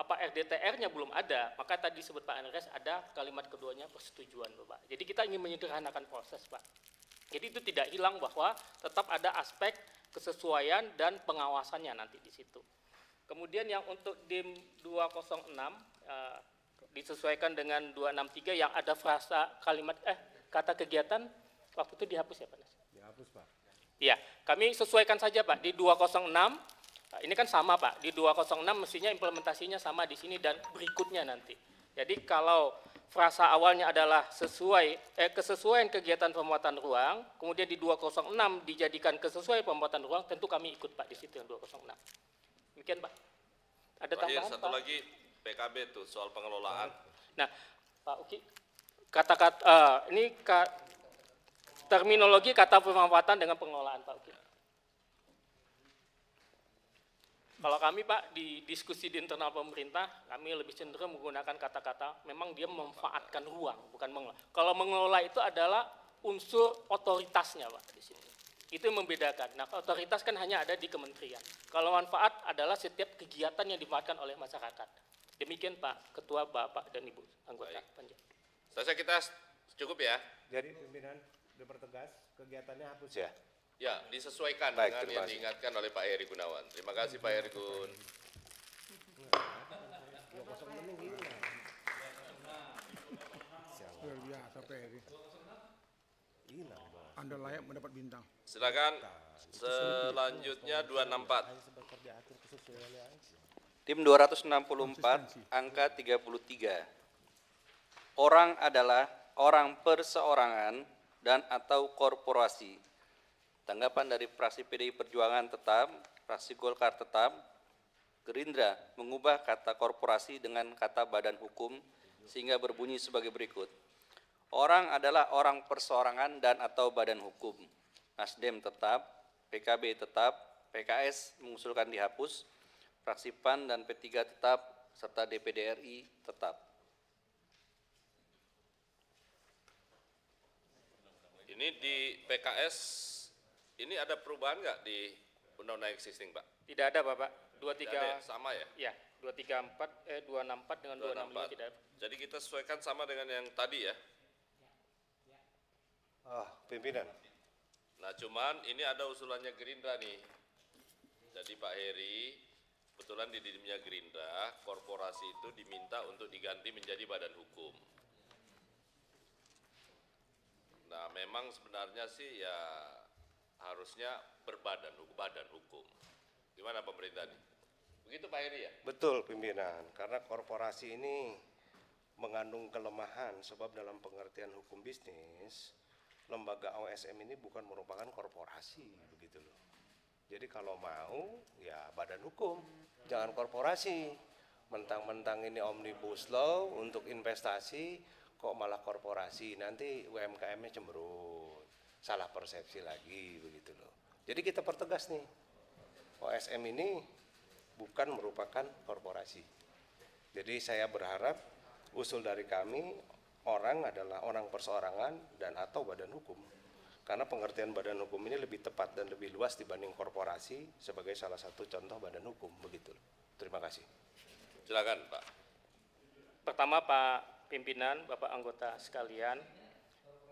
RDTR-nya belum ada, maka tadi disebut Pak Andreas ada kalimat keduanya persetujuan Pak. Jadi kita ingin menyederhanakan proses Pak. Jadi itu tidak hilang bahwa tetap ada aspek kesesuaian dan pengawasannya nanti di situ. Kemudian yang untuk DIM 206 disesuaikan dengan 263 yang ada frasa kalimat kata kegiatan waktu itu dihapus ya Pak? Dihapus Pak. Iya, kami sesuaikan saja Pak di 206. Ini kan sama Pak, di 206 mestinya implementasinya sama di sini dan berikutnya nanti. Jadi kalau frasa awalnya adalah kesesuaian kegiatan pemuatan ruang, kemudian di 206 dijadikan kesesuaian pemuatan ruang, tentu kami ikut Pak di situ yang 206. Demikian Pak. Ada tambahan satu Pak? lagi PKB tuh soal pengelolaan. Nah, Pak Uki, terminologi kata pemanfaatan dengan pengelolaan Pak Uki. Kalau kami Pak di diskusi di internal pemerintah, kami lebih cenderung menggunakan kata-kata memang dia memanfaatkan ruang, bukan mengelola. Kalau mengelola itu adalah unsur otoritasnya Pak di sini. Itu yang membedakan. Nah, otoritas kan hanya ada di kementerian. Kalau manfaat adalah setiap kegiatan yang dimanfaatkan oleh masyarakat. Demikian Pak Ketua, Bapak dan Ibu anggota Panja. Saya kita cukup ya. Jadi pimpinan dipertegas kegiatannya hapus ya. Ya, disesuaikan Baik, dengan terima yang kasih. diingatkan oleh Pak Heri Gunawan. Terima kasih Pak Heri Gun. Luar biasa Peri. Anda layak mendapat bintang. Silakan. Selanjutnya 264. Tim 264, angka 33. Orang adalah orang perseorangan dan atau korporasi. Tanggapan dari fraksi PDI Perjuangan tetap, fraksi Golkar tetap, Gerindra mengubah kata korporasi dengan kata badan hukum sehingga berbunyi sebagai berikut. Orang adalah orang perseorangan dan atau badan hukum. Nasdem tetap, PKB tetap, PKS mengusulkan dihapus, fraksi PAN dan P3 tetap, serta DPD RI tetap. Ini di PKS, ini ada perubahan nggak di undang-undang existing Pak? Tidak ada Bapak. 23 Tidak ada, sama ya? Ya, 264 dengan 265 tidak ada. Jadi kita sesuaikan sama dengan yang tadi ya? Pimpinan. Nah cuman ini ada usulannya Gerindra nih. Jadi Pak Heri, kebetulan di dimnya Gerindra, korporasi itu diminta untuk diganti menjadi badan hukum. Nah memang sebenarnya sih ya harusnya badan hukum. Gimana pemerintah nih? Begitu Pak Heri ya? Betul pimpinan, karena korporasi ini mengandung kelemahan sebab dalam pengertian hukum bisnis, lembaga OSM ini bukan merupakan korporasi, begitu loh. Jadi kalau mau, ya badan hukum, jangan korporasi. Mentang-mentang ini omnibus law untuk investasi, kok malah korporasi, nanti UMKM-nya cemberut, salah persepsi lagi, begitu loh. Jadi kita pertegas nih, OSM ini bukan merupakan korporasi. Jadi saya berharap usul dari kami, orang adalah orang perseorangan dan atau badan hukum. Karena pengertian badan hukum ini lebih tepat dan lebih luas dibanding korporasi sebagai salah satu contoh badan hukum, begitu. Terima kasih. Silakan Pak. Pertama Pak Pimpinan, Bapak anggota sekalian,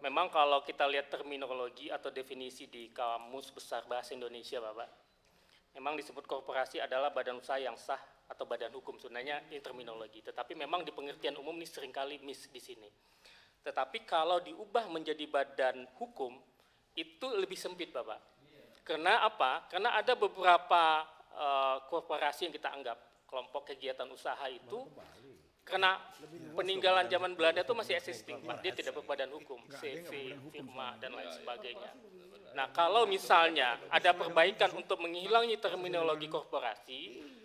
memang kalau kita lihat terminologi atau definisi di Kamus Besar Bahasa Indonesia Bapak, memang disebut korporasi adalah badan usaha yang sah atau badan hukum, sebenarnya ini terminologi. Tetapi memang di pengertian umum ini seringkali miss di sini. Tetapi kalau diubah menjadi badan hukum, itu lebih sempit Bapak. Karena apa? Karena ada beberapa korporasi yang kita anggap kelompok kegiatan usaha itu, karena peninggalan zaman Belanda itu masih existing Pak, dia tidak berbadan hukum, CV, firma, dan lain sebagainya. Nah kalau misalnya ada perbaikan untuk menghilangi terminologi korporasi,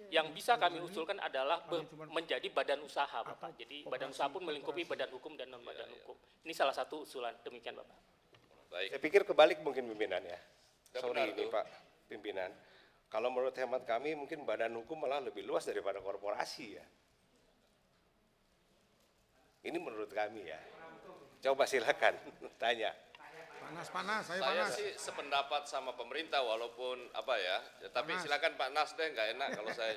yang bisa kami usulkan adalah menjadi badan usaha Bapak. Jadi badan usaha pun melingkupi badan hukum dan non badan hukum. Ini salah satu usulan, demikian Bapak. Baik. Saya pikir kebalik mungkin pimpinan ya. Ya, Sorry benar, ini Pak Pimpinan. Kalau menurut hemat kami mungkin badan hukum malah lebih luas daripada korporasi ya. Ini menurut kami ya. Coba silakan tanya. Panas, saya Saya panas. sih sependapat sama pemerintah walaupun apa ya, tapi silakan Pak Nas deh, nggak enak kalau saya.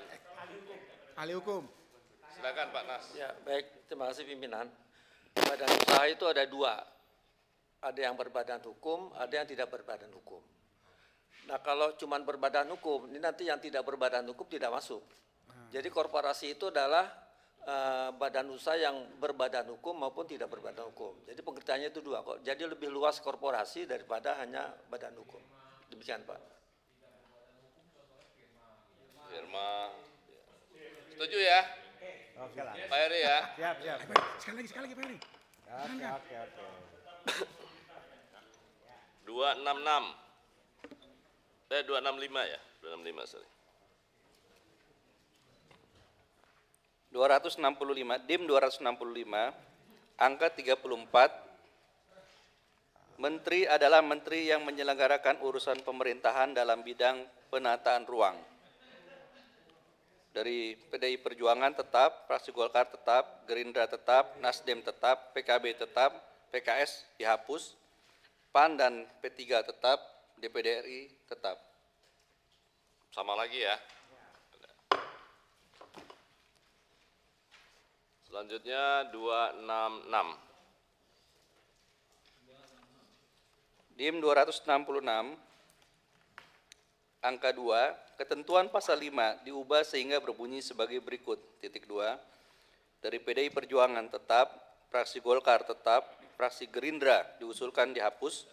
Ahli hukum. Silakan Pak Nas. Ya, baik. Terima kasih pimpinan. Badan usaha itu ada dua. Ada yang berbadan hukum, ada yang tidak berbadan hukum. Nah, kalau cuma berbadan hukum, ini nanti yang tidak berbadan hukum tidak masuk. Jadi korporasi itu adalah badan usaha yang berbadan hukum maupun tidak berbadan hukum. Jadi pengertiannya itu dua kok. Jadi lebih luas korporasi daripada hanya badan hukum. Demikian Pak. Firma. Setuju ya? Oke lah. Pak Heri ya? Siap. Sekali lagi Pak Heri. Oke. 265 ya? 265 sorry. 265, DIM 265, angka 34, Menteri adalah Menteri yang menyelenggarakan urusan pemerintahan dalam bidang penataan ruang. Dari PDI Perjuangan tetap, fraksi Golkar tetap, Gerindra tetap, Nasdem tetap, PKB tetap, PKS dihapus, PAN dan P3 tetap, DPD RI tetap. Sama lagi ya. Selanjutnya 266. DIM 266, angka 2, ketentuan pasal 5 diubah sehingga berbunyi sebagai berikut. Titik 2, dari PDI Perjuangan tetap, fraksi Golkar tetap, fraksi Gerindra diusulkan dihapus,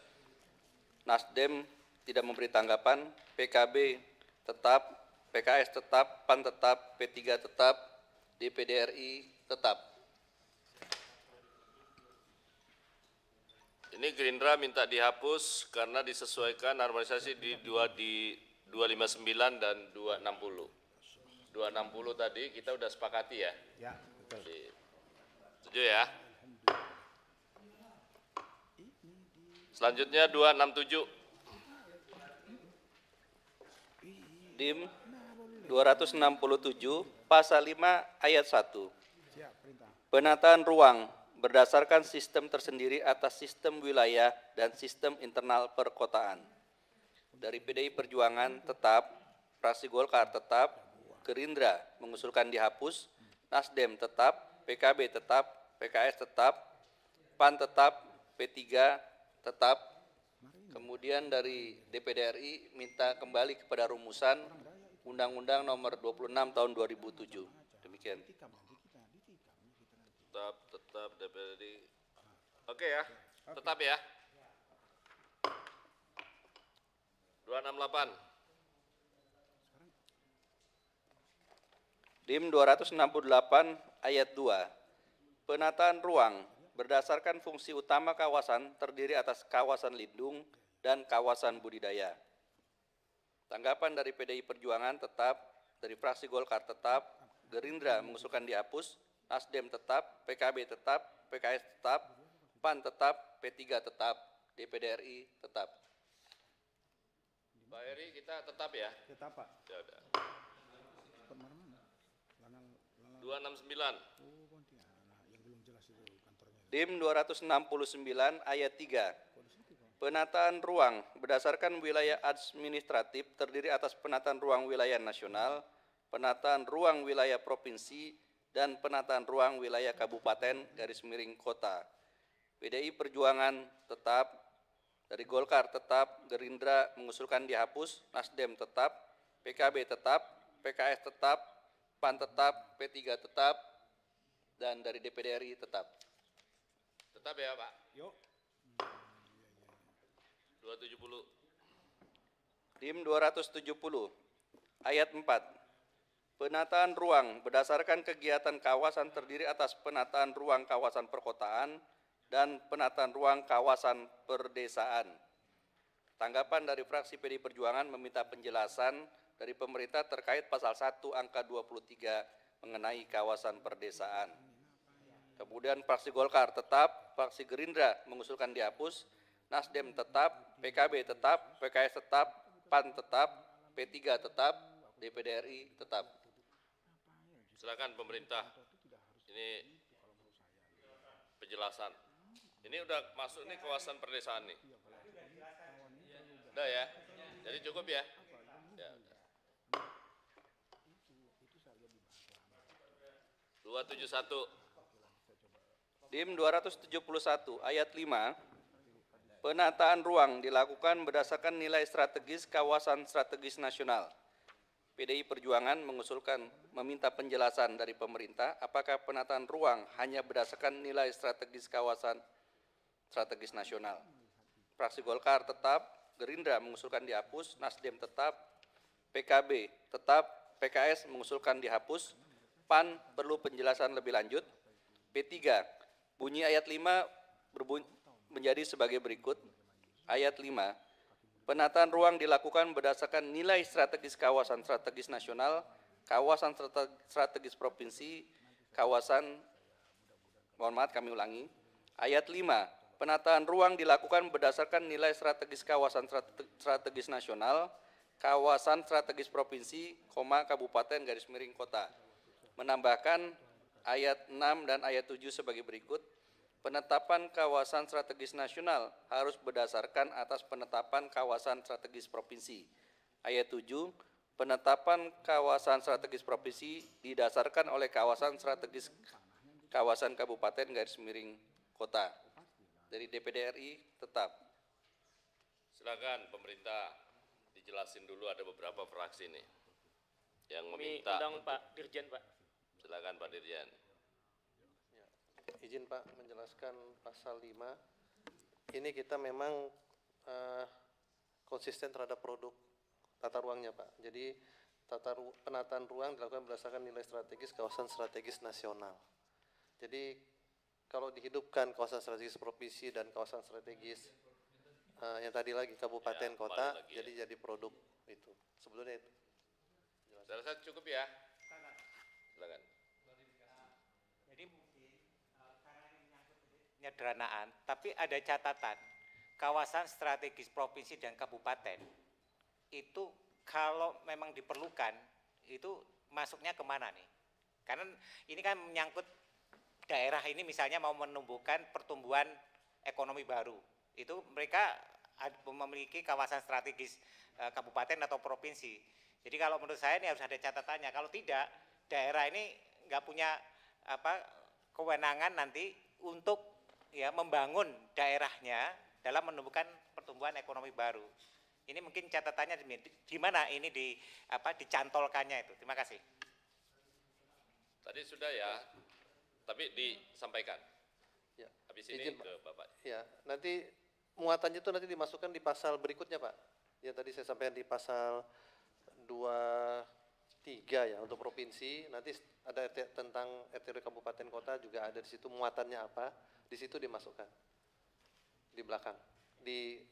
Nasdem tidak memberi tanggapan, PKB tetap, PKS tetap, PAN tetap, P3 tetap, DPD RI tetap. Ini Gerindra minta dihapus karena disesuaikan harmonisasi di 259 dan 260. 260 tadi kita udah sepakati ya? Ya, betul. Setuju ya? Selanjutnya 267. DIM 267, pasal 5 ayat 1. Penataan ruang berdasarkan sistem tersendiri atas sistem wilayah dan sistem internal perkotaan. Dari PDI Perjuangan tetap, fraksi Golkar tetap, Gerindra mengusulkan dihapus, Nasdem tetap, PKB tetap, PKS tetap, PAN tetap, P3 tetap. Kemudian dari DPD RI minta kembali kepada rumusan Undang-Undang Nomor 26 Tahun 2007. Demikian. Tetap DPD. Oke ya, tetap ya. 268. DIM 268 ayat 2. Penataan ruang berdasarkan fungsi utama kawasan terdiri atas kawasan lindung dan kawasan budidaya. Tanggapan dari PDI Perjuangan tetap, dari fraksi Golkar tetap, Gerindra mengusulkan dihapus, Nasdem tetap, PKB tetap, PKS tetap, PAN tetap, P3 tetap, DPD RI tetap. Pak Heri kita tetap ya? Tetap, Pak. Ya udah. 269. DIM 269 ayat 3. Penataan ruang berdasarkan wilayah administratif terdiri atas penataan ruang wilayah nasional, penataan ruang wilayah provinsi, dan penataan ruang wilayah kabupaten _kota. PDI Perjuangan tetap, dari Golkar tetap, Gerindra mengusulkan dihapus, Nasdem tetap, PKB tetap, PKS tetap, PAN tetap, P3 tetap, dan dari DPD RI tetap. Tetap ya Pak? Yuk. 270. DIM 270 ayat 4. Penataan ruang berdasarkan kegiatan kawasan terdiri atas penataan ruang kawasan perkotaan dan penataan ruang kawasan perdesaan. Tanggapan dari fraksi PDI Perjuangan meminta penjelasan dari pemerintah terkait pasal 1 angka 23 mengenai kawasan perdesaan. Kemudian fraksi Golkar tetap, fraksi Gerindra mengusulkan dihapus, Nasdem tetap, PKB tetap, PKS tetap, PAN tetap, P3 tetap, DPD RI tetap. Silakan pemerintah. Ini penjelasan. Ini udah masuk nih kawasan perdesaan nih. Udah ya? Jadi cukup ya? Ya udah. 271. DIM 271 ayat 5. Penataan ruang dilakukan berdasarkan nilai strategis kawasan strategis nasional. PDI Perjuangan mengusulkan meminta penjelasan dari pemerintah apakah penataan ruang hanya berdasarkan nilai strategis kawasan strategis nasional. Fraksi Golkar tetap, Gerindra mengusulkan dihapus, Nasdem tetap, PKB tetap, PKS mengusulkan dihapus, PAN perlu penjelasan lebih lanjut. P3, bunyi ayat 5 menjadi sebagai berikut. Ayat 5, penataan ruang dilakukan berdasarkan nilai strategis kawasan strategis nasional, kawasan strategis provinsi, kawasan, mohon maaf kami ulangi. Ayat 5, penataan ruang dilakukan berdasarkan nilai strategis kawasan strategis nasional, kawasan strategis provinsi, kabupaten _kota. Menambahkan ayat 6 dan ayat 7 sebagai berikut. penetapan kawasan strategis nasional harus berdasarkan atas penetapan kawasan strategis provinsi. Ayat 7, penetapan kawasan strategis provinsi didasarkan oleh kawasan strategis kawasan kabupaten garis miring kota. Dari DPD RI tetap. Silakan pemerintah dijelasin dulu, ada beberapa fraksi nih yang Kami meminta. undang Pak Dirjen, Pak. Silakan Pak Dirjen. Izin Pak menjelaskan pasal 5. Ini kita memang konsisten terhadap produk tata ruangnya Pak. Jadi penataan ruang dilakukan berdasarkan nilai strategis kawasan strategis nasional. Jadi kalau dihidupkan kawasan strategis provinsi dan kawasan strategis yang tadi lagi kabupaten Ya, kota, lagi jadi produk itu. Sebelumnya itu. Saya rasa cukup ya. Silakan. Jadi karena ini menyangkut penyederhanaan, tapi ada catatan kawasan strategis provinsi dan kabupaten itu kalau memang diperlukan itu masuknya kemana nih? Karena ini kan menyangkut daerah ini misalnya mau menumbuhkan pertumbuhan ekonomi baru, itu mereka memiliki kawasan strategis kabupaten atau provinsi. Jadi kalau menurut saya ini harus ada catatannya. Kalau tidak, daerah ini nggak punya kewenangan nanti untuk ya membangun daerahnya dalam menumbuhkan pertumbuhan ekonomi baru. Ini mungkin catatannya di mana ini dicantolkannya itu. Terima kasih. Tadi sudah ya, tapi disampaikan. Ya. Habis ini Izin, ke Bapak. Ya, nanti muatannya itu nanti dimasukkan di pasal berikutnya Pak. Ya tadi saya sampaikan di pasal 23 ya untuk provinsi, nanti ada tentang RT kabupaten kota juga ada di situ muatannya apa, di situ dimasukkan di belakang di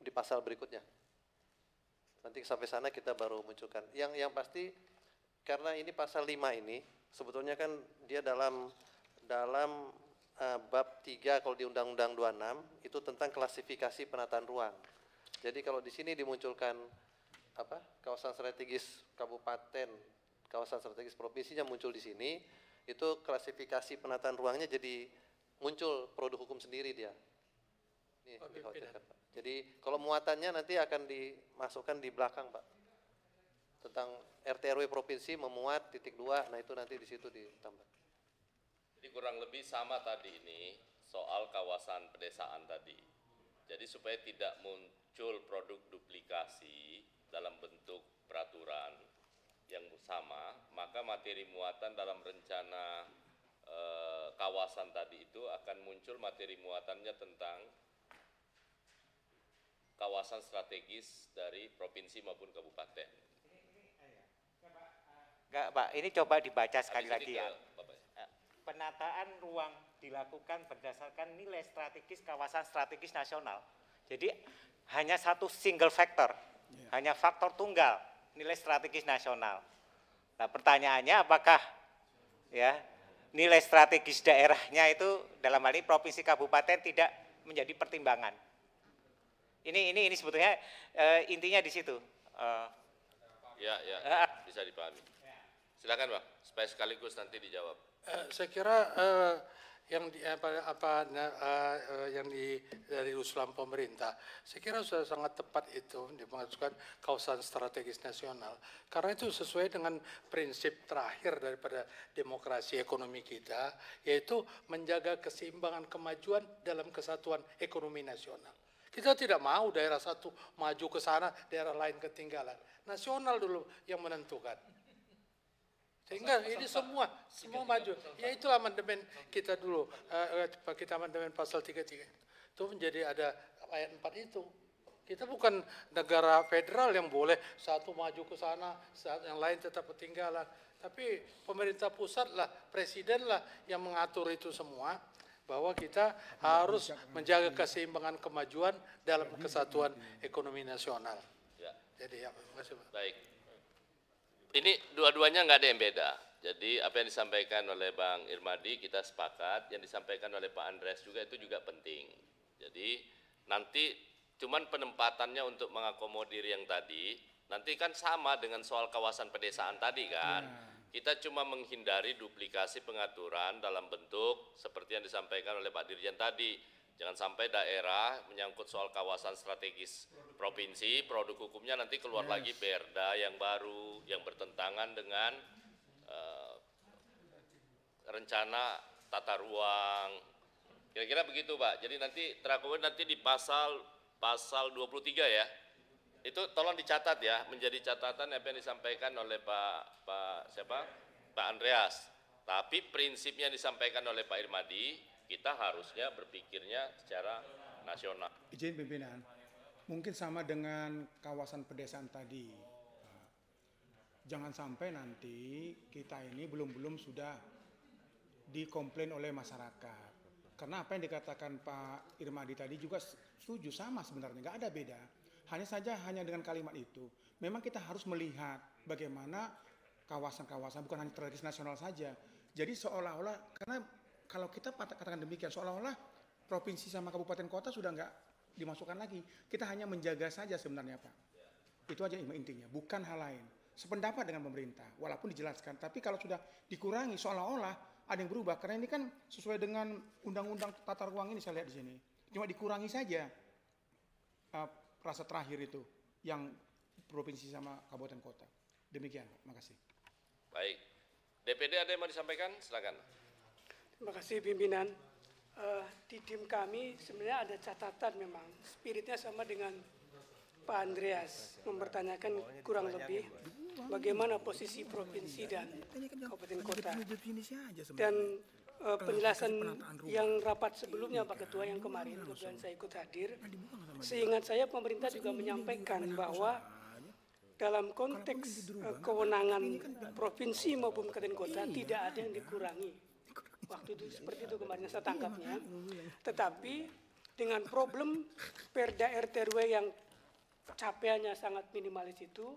pasal berikutnya. Nanti sampai sana kita baru munculkan. Yang pasti karena ini pasal 5 ini sebetulnya kan dia dalam bab 3 kalau di Undang-Undang 26 itu tentang klasifikasi penataan ruang. Jadi kalau di sini dimunculkan kawasan strategis kabupaten, kawasan strategis provinsinya muncul di sini, itu klasifikasi penataan ruangnya jadi muncul produk hukum sendiri dia. Ini dikhawatirkan Pak. Jadi kalau muatannya nanti akan dimasukkan di belakang Pak. Tentang RT RW provinsi memuat titik 2, nah itu nanti di situ ditambah. Jadi kurang lebih sama tadi ini soal kawasan pedesaan tadi. Jadi supaya tidak muncul produk duplikasi dalam bentuk peraturan yang sama, maka materi muatan dalam rencana kawasan tadi itu akan muncul materi muatannya tentang kawasan strategis dari provinsi maupun kabupaten. Enggak Pak, ini coba dibaca sekali Habis lagi ini ya. Bapak. Penataan ruang dilakukan berdasarkan nilai strategis kawasan strategis nasional. Jadi hanya satu single factor, hanya faktor tunggal nilai strategis nasional. Nah pertanyaannya apakah ya nilai strategis daerahnya itu dalam hal ini provinsi kabupaten tidak menjadi pertimbangan. Ini sebetulnya intinya di situ. Ya, bisa dipahami. Silakan Pak, supaya sekaligus nanti dijawab. Saya kira yang dari usulan pemerintah, saya kira sudah sangat tepat itu dimaksudkan kawasan strategis nasional. Karena itu sesuai dengan prinsip terakhir daripada demokrasi ekonomi kita, yaitu menjaga keseimbangan kemajuan dalam kesatuan ekonomi nasional. Kita tidak mau daerah satu maju ke sana, daerah lain ketinggalan. Nasional dulu yang menentukan. Sehingga ini semua maju. Ya itulah amandemen kita dulu, kita amandemen pasal 33. Itu menjadi ada ayat 4 itu. Kita bukan negara federal yang boleh satu maju ke sana, saat yang lain tetap ketinggalan. Tapi pemerintah pusat lah, presiden lah yang mengatur itu semua, bahwa kita harus menjaga keseimbangan kemajuan dalam kesatuan ekonomi nasional. Ya. Jadi ya, terima kasih Pak. Baik. Ini dua-duanya nggak ada yang beda. Jadi apa yang disampaikan oleh Bang Irmadi kita sepakat, yang disampaikan oleh Pak Andreas juga itu juga penting. Jadi nanti cuman penempatannya untuk mengakomodir yang tadi, nanti kan sama dengan soal kawasan pedesaan tadi kan. kita cuma menghindari duplikasi pengaturan dalam bentuk seperti yang disampaikan oleh Pak Dirjen tadi. Jangan sampai daerah menyangkut soal kawasan strategis provinsi, produk hukumnya nanti keluar lagi perda yang baru, yang bertentangan dengan rencana tata ruang. Kira-kira begitu Pak. Jadi nanti terakomodir nanti di pasal 23 ya. Itu tolong dicatat ya, menjadi catatan apa yang disampaikan oleh Pak Andreas. Tapi prinsipnya disampaikan oleh Pak Irmadi, kita harusnya berpikirnya secara nasional. Izin pimpinan, mungkin sama dengan kawasan pedesaan tadi. Jangan sampai nanti kita ini belum sudah dikomplain oleh masyarakat. Karena apa yang dikatakan Pak Irmadi tadi juga setuju, sama sebenarnya, nggak ada beda. Hanya dengan kalimat itu, memang kita harus melihat bagaimana kawasan-kawasan, bukan hanya strategis nasional saja. Jadi seolah-olah, karena kalau kita katakan demikian, seolah-olah provinsi sama kabupaten kota sudah nggak dimasukkan lagi. Kita hanya menjaga saja sebenarnya Pak. Itu aja intinya, bukan hal lain. Sependapat dengan pemerintah, walaupun dijelaskan. Tapi kalau sudah dikurangi, seolah-olah ada yang berubah. Karena ini kan sesuai dengan undang-undang tata ruang ini saya lihat di sini. Cuma dikurangi saja. Rasa terakhir itu yang provinsi sama kabupaten kota. Demikian, makasih. Baik, DPD ada yang mau disampaikan? Silakan. Terima kasih pimpinan. Di tim kami sebenarnya ada catatan memang. Spiritnya sama dengan Pak Andreas, mempertanyakan kurang lebih bagaimana posisi provinsi dan kabupaten kota. Dan penjelasan yang rapat sebelumnya Pak Ketua yang kemarin, kebetulan saya ikut hadir, seingat saya pemerintah juga menyampaikan bahwa dalam konteks kewenangan provinsi maupun kabupaten kota tidak ada yang dikurangi. Waktu itu seperti itu kemarin saya tangkapnya. Tetapi dengan problem Perda RT RW yang capaiannya sangat minimalis itu,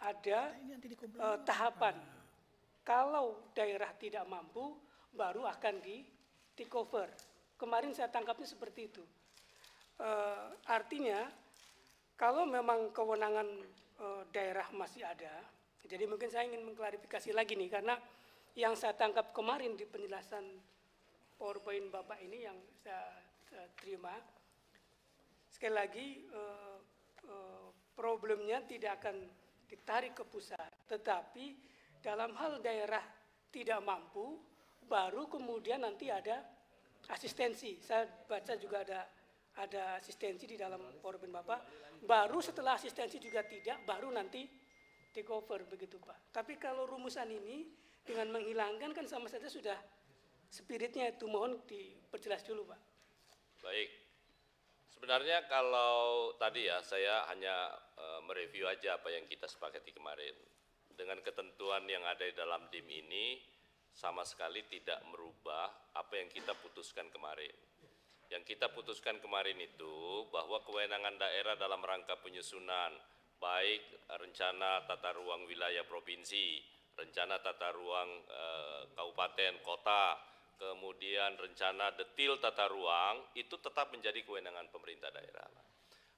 ada tahapan. Kalau daerah tidak mampu, baru akan di take over. Kemarin saya tangkapnya seperti itu. Artinya kalau memang kewenangan daerah masih ada, jadi mungkin saya ingin mengklarifikasi lagi nih, karena yang saya tangkap kemarin di penjelasan PowerPoint Bapak ini yang saya terima, sekali lagi problemnya tidak akan ditarik ke pusat, tetapi dalam hal daerah tidak mampu, baru kemudian nanti ada asistensi. Saya baca juga ada asistensi di dalam PowerPoint Bapak. Baru setelah asistensi juga tidak, baru nanti take over begitu Pak. Tapi kalau rumusan ini dengan menghilangkan kan sama saja sudah spiritnya itu, mohon diperjelas dulu Pak. Baik. Sebenarnya kalau tadi ya saya hanya mereview aja apa yang kita sepakati kemarin. Dengan ketentuan yang ada di dalam DIM ini, sama sekali tidak merubah apa yang kita putuskan kemarin. Yang kita putuskan kemarin itu bahwa kewenangan daerah dalam rangka penyusunan, baik rencana tata ruang wilayah provinsi, rencana tata ruang kabupaten, kota, kemudian rencana detil tata ruang, itu tetap menjadi kewenangan pemerintah daerah.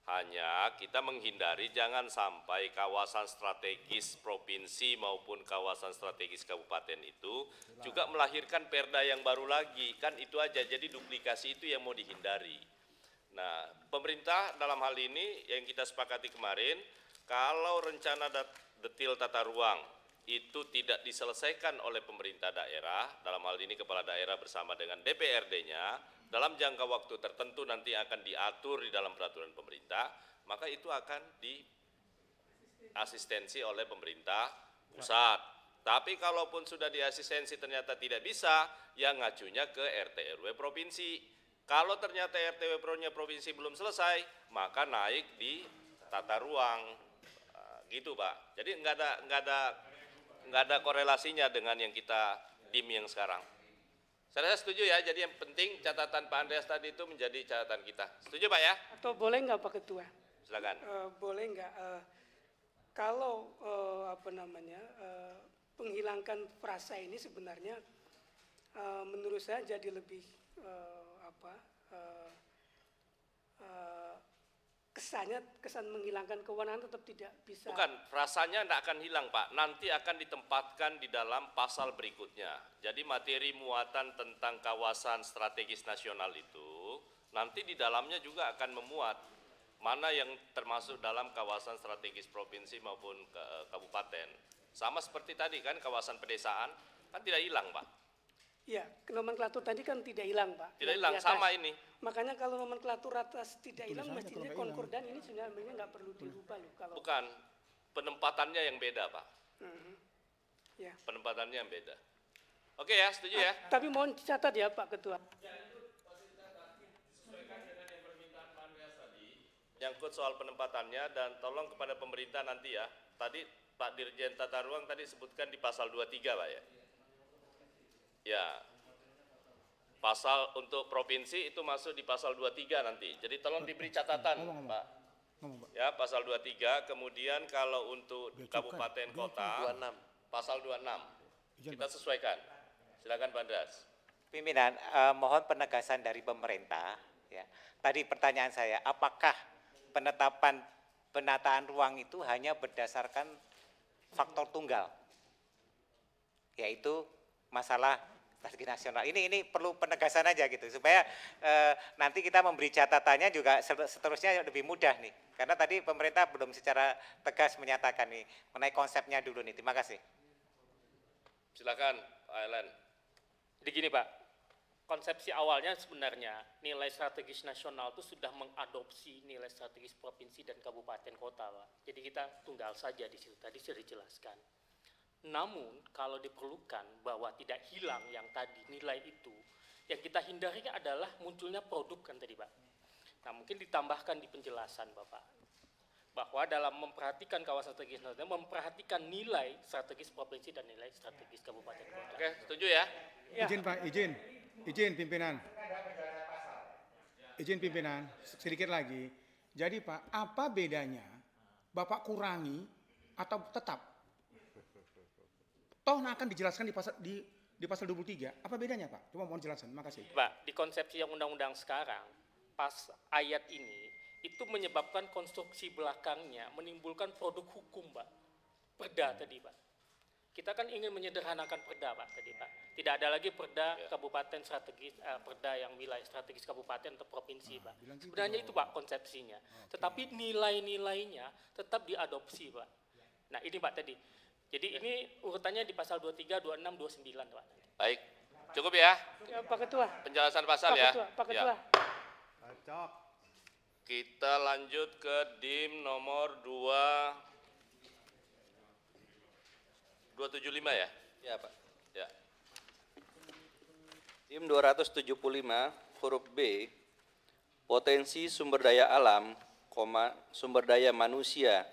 Hanya kita menghindari jangan sampai kawasan strategis provinsi maupun kawasan strategis kabupaten itu juga melahirkan perda yang baru lagi. Kan itu aja, jadi duplikasi itu yang mau dihindari. Nah, pemerintah dalam hal ini yang kita sepakati kemarin, kalau rencana detil tata ruang itu tidak diselesaikan oleh pemerintah daerah, dalam hal ini kepala daerah bersama dengan DPRD-nya, dalam jangka waktu tertentu nanti akan diatur di dalam peraturan pemerintah, maka itu akan diasistensi oleh pemerintah pusat. Tapi kalaupun sudah diasistensi ternyata tidak bisa, ya ngajunya ke RT RW provinsi. Kalau ternyata RT RW provinsi belum selesai, maka naik di tata ruang. Gitu Pak. Jadi nggak ada korelasinya dengan yang kita DIM yang sekarang. Saya setuju ya, jadi yang penting catatan Pak Andreas tadi itu menjadi catatan kita. Setuju Pak ya? Atau boleh nggak Pak Ketua? Silakan. Boleh nggak, kalau penghilangkan frasa ini sebenarnya menurut saya jadi lebih kesan rasanya kesan menghilangkan kewenangan tetap tidak bisa. Bukan, rasanya tidak akan hilang Pak, nanti akan ditempatkan di dalam pasal berikutnya. Jadi materi muatan tentang kawasan strategis nasional itu, nanti di dalamnya juga akan memuat mana yang termasuk dalam kawasan strategis provinsi maupun kabupaten. Sama seperti tadi kan kawasan pedesaan, kan tidak hilang Pak. Ya, nomenklatur tadi kan tidak hilang Pak. Tidak hilang, sama ini. Makanya kalau nomenklatur atas tidak hilang, mestinya konkordan ini sebenarnya nggak perlu dirubah loh. Kalau Bukan, penempatannya yang beda Pak. Ya. Penempatannya yang beda. Oke ya, setuju ya? Tapi mohon dicatat ya Pak Ketua. Nyangkut soal penempatannya dan tolong kepada pemerintah nanti ya. Tadi Pak Dirjen Tata Ruang tadi sebutkan di pasal 23 Pak ya. Ya, pasal untuk provinsi itu masuk di pasal 23 nanti. Jadi tolong diberi catatan, Pak. Ya, pasal 23, kemudian kalau untuk kabupaten kota, 26. pasal 26. Kita sesuaikan. Silakan Pak Andreas. Pimpinan, mohon penegasan dari pemerintah. Ya. Tadi pertanyaan saya, apakah penetapan penataan ruang itu hanya berdasarkan faktor tunggal, yaitu masalah strategi nasional. Ini perlu penegasan aja gitu supaya nanti kita memberi catatannya juga seterusnya lebih mudah nih. Karena tadi pemerintah belum secara tegas menyatakan nih mengenai konsepnya dulu nih. Terima kasih. Silakan Pak Ellen. Jadi gini Pak, konsepsi awalnya sebenarnya nilai strategis nasional itu sudah mengadopsi nilai strategis provinsi dan kabupaten kota Pak. Jadi kita tunggal saja di situ, tadi sudah dijelaskan. Namun kalau diperlukan bahwa tidak hilang yang tadi nilai itu, yang kita hindari adalah munculnya produk kan tadi Pak. Nah mungkin ditambahkan di penjelasan Bapak, bahwa dalam memperhatikan kawasan strategis nasional, memperhatikan nilai strategis provinsi dan nilai strategis kabupaten kota. Oke, setuju ya? Izin Pak, izin pimpinan. Izin pimpinan, sedikit lagi. Jadi Pak, apa bedanya Bapak kurangi atau tetap? Toh akan dijelaskan di pasal 23. Apa bedanya Pak? Cuma mohon jelasan. Makasih. Pak, di konsepsi yang undang-undang sekarang, pas ayat ini itu menyebabkan konstruksi belakangnya menimbulkan produk hukum, Pak. Perda tadi, Pak. Kita kan ingin menyederhanakan perda, Pak, tadi, Pak. Tidak ada lagi perda kabupaten strategis, perda yang wilayah strategis kabupaten atau provinsi, Pak. Sebenarnya itu, Pak, konsepsinya. Tetapi nilai-nilainya tetap diadopsi, Pak. Nah, ini, Pak, tadi. Jadi ini urutannya di pasal 23, 26, 29, Pak. Baik, cukup ya? Ya, Pak Ketua. Penjelasan pasal ya? Pak Ketua. Ya. Kita lanjut ke DIM nomor 275 ya? Ya Pak. Ya. DIM 275 huruf B, potensi sumber daya alam, sumber daya manusia,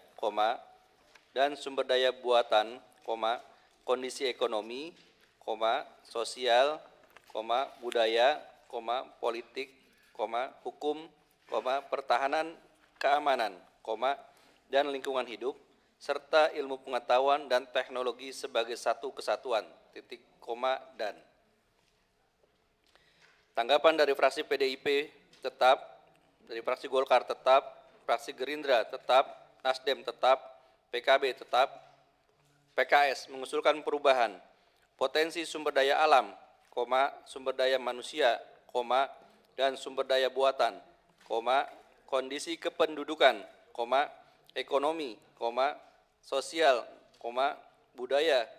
dan sumber daya buatan, kondisi ekonomi, sosial, budaya, politik, hukum, pertahanan, keamanan, dan lingkungan hidup, serta ilmu pengetahuan dan teknologi sebagai satu kesatuan, dan. Tanggapan dari fraksi PDIP tetap, dari fraksi Golkar tetap, fraksi Gerindra tetap, Nasdem tetap, PKB tetap, PKS mengusulkan perubahan potensi sumber daya alam, sumber daya manusia, dan sumber daya buatan, kondisi kependudukan, ekonomi, sosial, budaya,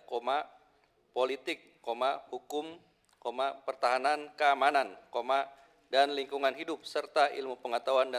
politik, hukum, pertahanan, keamanan, dan lingkungan hidup serta ilmu pengetahuan dan